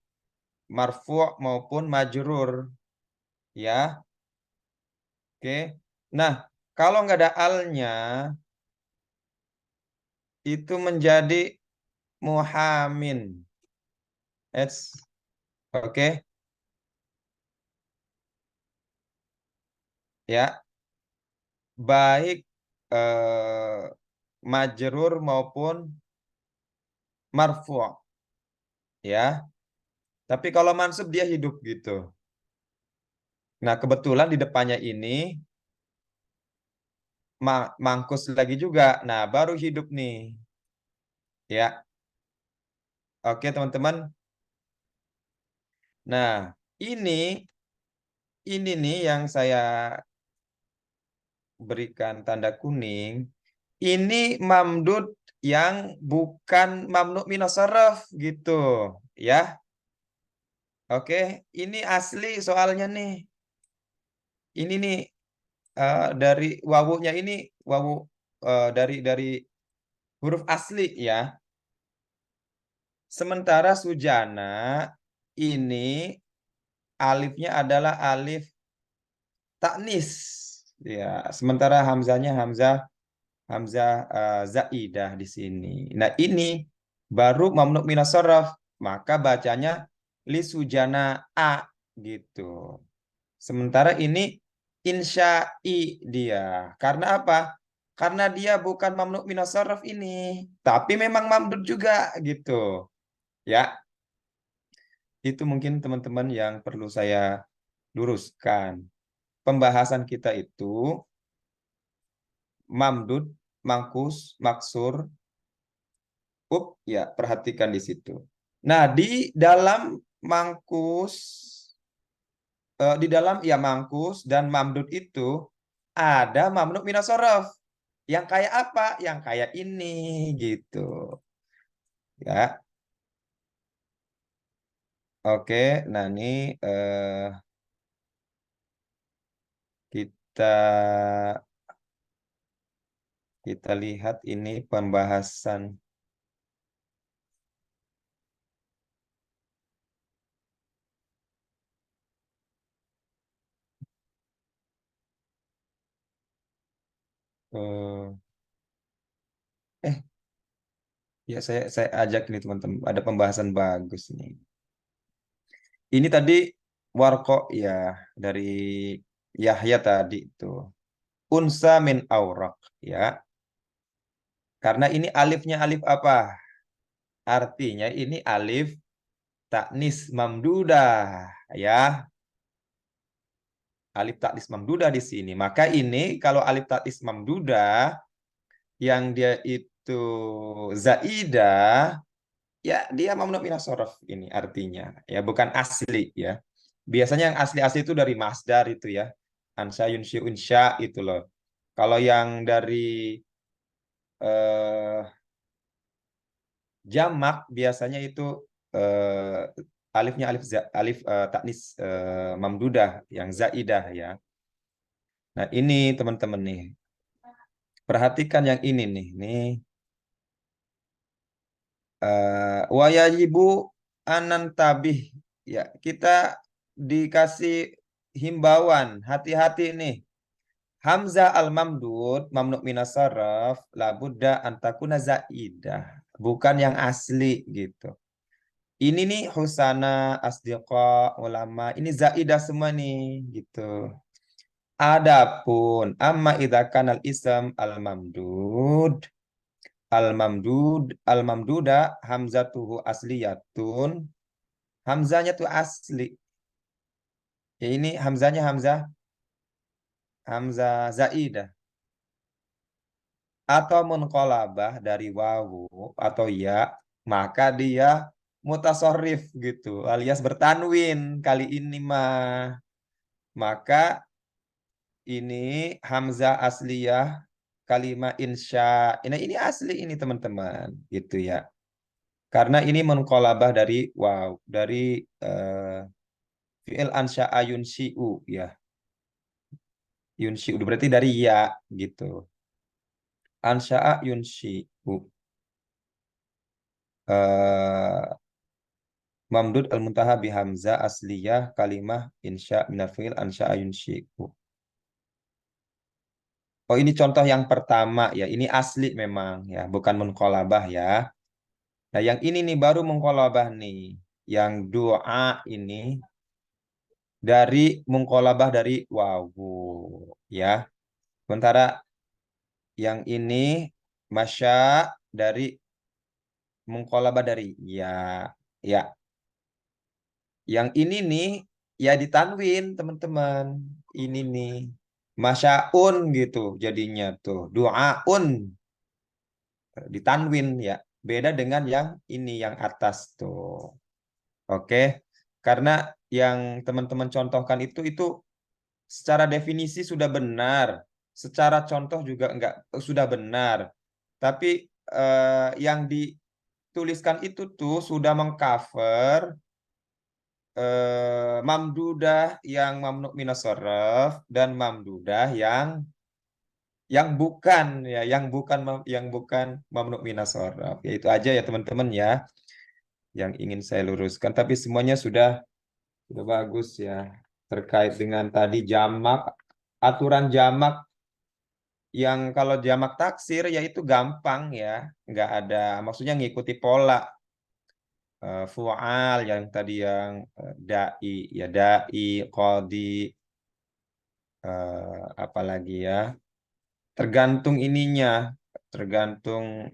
marfu' maupun majrur. Ya, oke. Nah, kalau nggak ada alnya, itu menjadi muhamin. Oke. Ya, baik majrur maupun marfu'. Ya. Tapi kalau mansub dia hidup gitu. Nah, kebetulan di depannya ini mangkus lagi juga. Nah, baru hidup nih. Ya. Oke, teman-teman. Nah, ini nih yang saya berikan tanda kuning. Ini mamdud yang bukan mamnu minas saraf gitu, ya. Oke, ini asli soalnya nih. Ini nih dari wawunya ini wawu dari huruf asli ya. Sementara sujana ini alifnya adalah alif taknis. Ya, sementara hamzahnya hamzah zaidah di sini. Nah, ini baru mamnu minas saraf, maka bacanya li sujana a gitu. Sementara ini insya'i dia. Karena apa? Karena dia bukan mamnu minas saraf ini, tapi memang mamdud juga gitu. Ya, itu mungkin teman-teman yang perlu saya luruskan. Pembahasan kita itu mamdud, mangkus, maksur, ya perhatikan di situ. Nah, di dalam mangkus, di dalam ya mangkus dan mamdud itu ada mamnu minas saraf. Yang kayak apa? Yang kayak ini gitu. Ya. Oke, nah ini kita lihat ini pembahasan ya saya ajak nih teman-teman, ada pembahasan bagus nih. Ini tadi warko ya dari Yahya tadi itu. Unsa min aurak ya. Karena ini alifnya alif apa? Artinya ini alif taknis mamdudah ya. Alif taknis mamdudah di sini. Maka ini kalau alif taknis mamdudah yang dia itu zaidah, ya dia mamnu minas shorof ini artinya. Ya bukan asli ya. Biasanya yang asli-asli itu dari masdar itu ya. Ansya yunsyi unsya itu loh. Kalau yang dari jamak biasanya itu alifnya alif taknis mamdudah yang zaidah ya. Nah, ini teman-teman nih. Perhatikan yang ini nih. Nih wayajibu anantabih ya. Kita dikasih himbauan, hati-hati nih. Hamzah al-mamdud, mamnu minas saraf, labudda antakuna zaidah. Bukan yang asli gitu. Ini nih husana, asdiqa, ulama. Ini zaidah semua nih gitu. Adapun amma idza kana al-ism al-mamdud al-mamduda hamzatuhu asliyatun. Hamzanya tuh asli. Ya ini hamzanya hamzah zaidah atau munqalabah dari wawu atau ya, maka dia mutasorrif gitu alias bertanwin kali ini mah. Maka ini hamzah asliyah kalimat insya. Ini asli ini teman-teman gitu ya. Karena ini munqalabah dari wow, dari Fi'il ansya'a yunsyi'u ya. Yunsyi'u berarti dari ya gitu. Ansya'a yunsyi'u. Mamdud al-muntaha bihamzah asliyah kalimah insya minal fi'il ansya'a yunsyi'u. Oh, ini contoh yang pertama ya. Ini asli memang ya, bukan munqalabah ya. Nah, yang ini nih baru munqalabah nih. Yang doa ini dari munqalabah dari wawu ya. Sementara yang ini masya dari munqalabah dari ya. Ya. Yang ini nih ya ditanwin, teman-teman. Ini nih masyaun gitu jadinya tuh. Duaun ditanwin ya. Beda dengan yang ini yang atas tuh. Oke. Karena yang teman-teman contohkan itu secara definisi sudah benar. Secara contoh juga enggak sudah benar. Tapi yang dituliskan itu tuh sudah mengcover mamdudah yang mamnu minas sharaf dan mamdudah yang bukan ya, yang bukan mamnu minas sharaf. Ya itu aja ya teman-teman ya yang ingin saya luruskan. Tapi semuanya sudah bagus ya terkait dengan tadi jamak, aturan jamak yang kalau jamak taksir yaitu gampang ya, nggak ada maksudnya ngikuti pola. Fu'al yang tadi yang dai ya, dai qadi apalagi ya, tergantung ininya, tergantung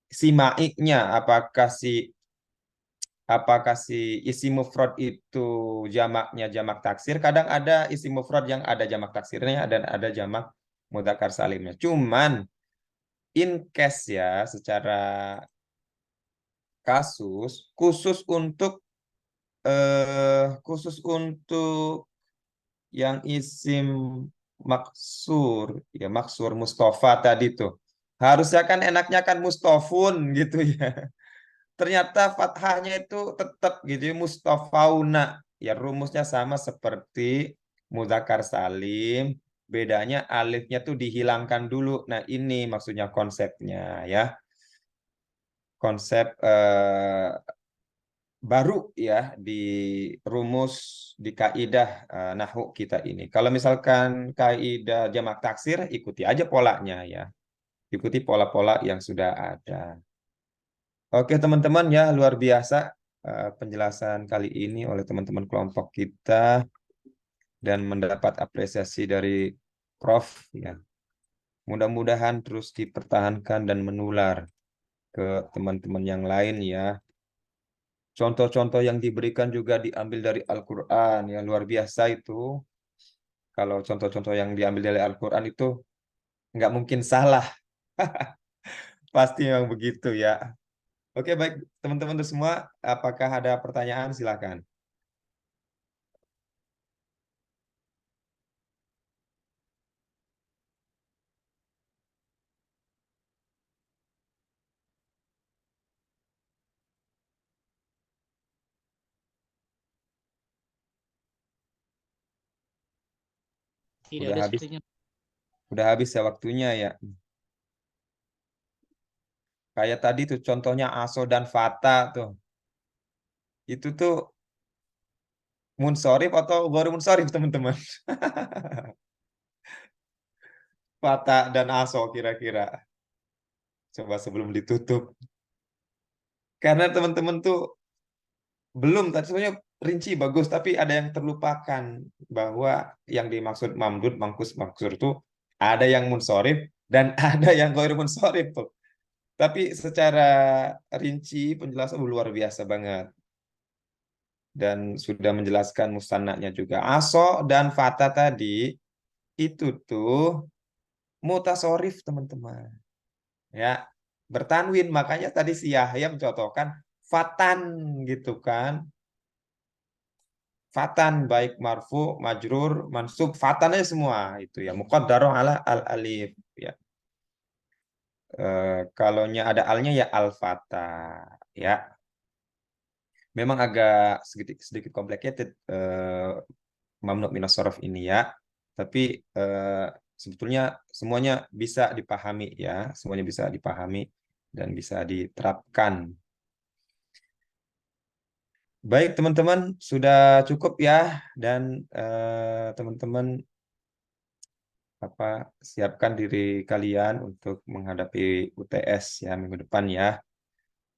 simaiknya, apakah si isim mufrad itu jamaknya jamak taksir. Kadang ada isim mufrad yang ada jamak taksirnya dan ada jamak mudzakkar salimnya. Cuman in case ya, secara kasus khusus untuk yang isim maksur ya, maksur Mustafa tadi tuh harusnya kan enaknya kan Mustafun gitu ya. Ternyata fathahnya itu tetap gitu ya, Mustafauna ya, rumusnya sama seperti mudzakkar salim, bedanya alifnya tuh dihilangkan dulu. Nah ini maksudnya konsepnya ya, konsep baru ya di rumus di kaidah nahwu kita ini. Kalau misalkan kaidah jamak taksir, ikuti aja polanya ya. Ikuti pola-pola yang sudah ada. Oke teman-teman ya, luar biasa penjelasan kali ini oleh teman-teman kelompok kita dan mendapat apresiasi dari Prof ya. Mudah-mudahan terus dipertahankan dan menular ke teman-teman yang lain ya. Contoh-contoh yang diberikan juga diambil dari Al-Quran, yang luar biasa itu. Kalau contoh-contoh yang diambil dari Al-Quran itu nggak mungkin salah. Pasti memang begitu ya. Oke, baik teman-teman semua, apakah ada pertanyaan? Silakan. Tidak Udah ada habis, sepertinya. udah habis ya waktunya ya. Kayak tadi tuh contohnya aso dan fata tuh. Itu tuh munsorif atau baru munsorif teman-teman? Fata dan aso kira-kira. Coba sebelum ditutup. Karena teman-teman tuh belum, tadi sebenarnya rinci bagus, tapi ada yang terlupakan bahwa yang dimaksud mamdud, mangkus, maksur tuh ada yang munsorif dan ada yang ghair munsorif tuh. Tapi secara rinci penjelasan luar biasa banget. Dan sudah menjelaskan musannaknya juga. Aso dan fata tadi itu tuh mutasorif teman-teman. Ya, bertanwin, makanya tadi si Yahya mencontohkan fatan gitu kan. Fatan baik marfu, majrur, mansub, fatan aja semua itu ya. Muqaddarah ala al-alif ya. Kalaunya ada alnya ya al-fata ya. memang agak sedikit complicated mamnu minas shorof ini ya. Tapi sebetulnya semuanya bisa dipahami ya, semuanya bisa dipahami dan bisa diterapkan. Baik teman-teman, sudah cukup ya, dan teman-teman siapkan diri kalian untuk menghadapi UTS ya minggu depan ya.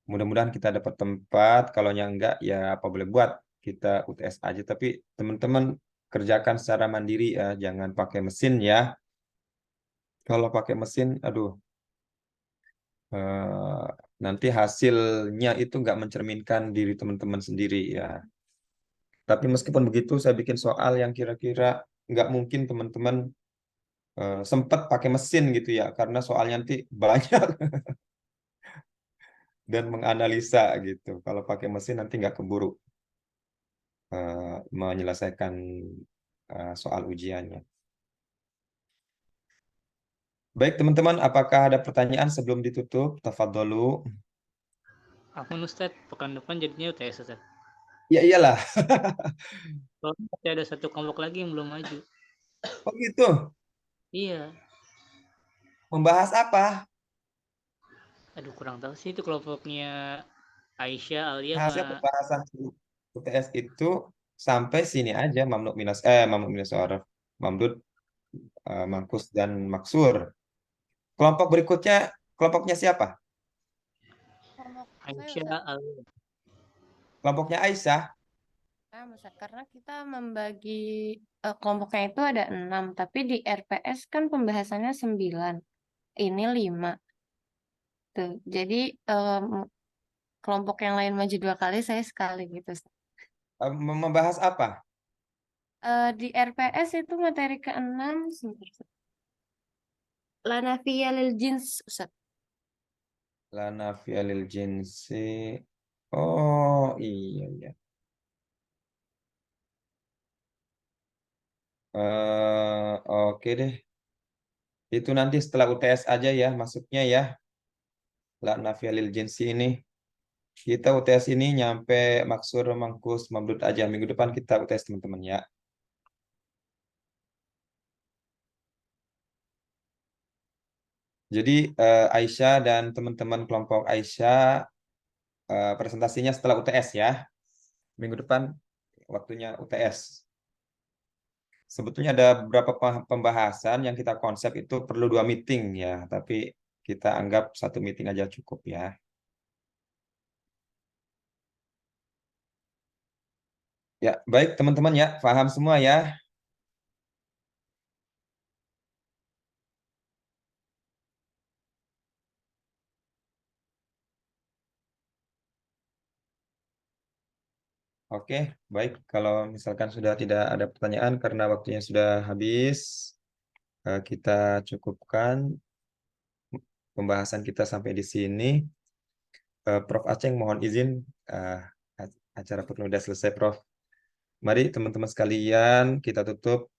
Mudah-mudahan kita dapat tempat, kalau yang enggak ya apa boleh buat, kita UTS aja. Tapi teman-teman kerjakan secara mandiri ya, jangan pakai mesin ya. Kalau pakai mesin, aduh, nanti hasilnya itu nggak mencerminkan diri teman-teman sendiri ya. Tapi meskipun begitu, saya bikin soal yang kira-kira nggak mungkin teman-teman sempat pakai mesin gitu ya, karena soalnya nanti banyak dan menganalisa gitu. Kalau pakai mesin nanti nggak keburu menyelesaikan soal ujiannya. Baik teman-teman, apakah ada pertanyaan sebelum ditutup? Tafadholu. Aku Ustaz, pekan depan jadinya UTS Ustaz. Ya iyalah. Soalnya masih ada satu kelompok lagi yang belum maju. Oh gitu. Iya. Membahas apa? Aduh kurang tahu sih itu kelompoknya Aisyah, Alia, Hasil sama pembahasan UTS itu sampai sini aja, mamnu minas shorof, mamdud, mangkus dan maksur. Kelompok berikutnya, kelompoknya siapa? Kelompok saya Aisyah, Ustaz. Alia. Kelompoknya Aisyah. Ustaz, karena kita membagi kelompoknya itu ada 6, tapi di RPS kan pembahasannya 9. Ini 5. Tuh. Jadi kelompok yang lain maju 2 kali, saya sekali gitu, Ustaz. Membahas apa? Di RPS itu materi ke-6 sebentar, Ustaz. La nafiyya lil jins, Ustaz. La nafiyya lil jinsi. Oh iya iya. Oke deh. Itu nanti setelah UTS aja ya masuknya ya. La nafiyya lil jinsi ini. Kita UTS ini nyampe maksur, mangkus, mamdud aja. Minggu depan kita UTS teman-teman ya. Jadi Aisyah dan teman-teman kelompok Aisyah presentasinya setelah UTS ya. Minggu depan waktunya UTS. Sebetulnya ada beberapa pembahasan yang kita konsep itu perlu 2 meeting ya, tapi kita anggap 1 meeting aja cukup ya. Ya, baik teman-teman ya, paham semua ya. Oke, baik. Kalau misalkan sudah tidak ada pertanyaan karena waktunya sudah habis, kita cukupkan pembahasan kita sampai di sini. Prof. Aceng mohon izin, acara perlu sudah selesai, Prof. Mari teman-teman sekalian kita tutup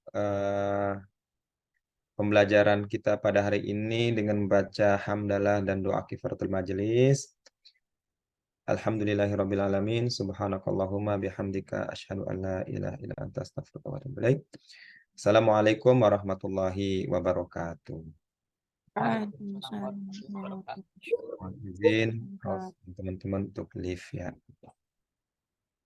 pembelajaran kita pada hari ini dengan membaca hamdalah dan doa kifaratul majelis. Alhamdulillahirabbil alamin, subhanakallahumma bihamdika asyhadu an la ilaha illa anta astaghfiruka wa atubu ilaik. Assalamualaikum warahmatullahi wabarakatuh. Waalaikumsalam. Mohon izin Prof. teman-teman untuk live ya.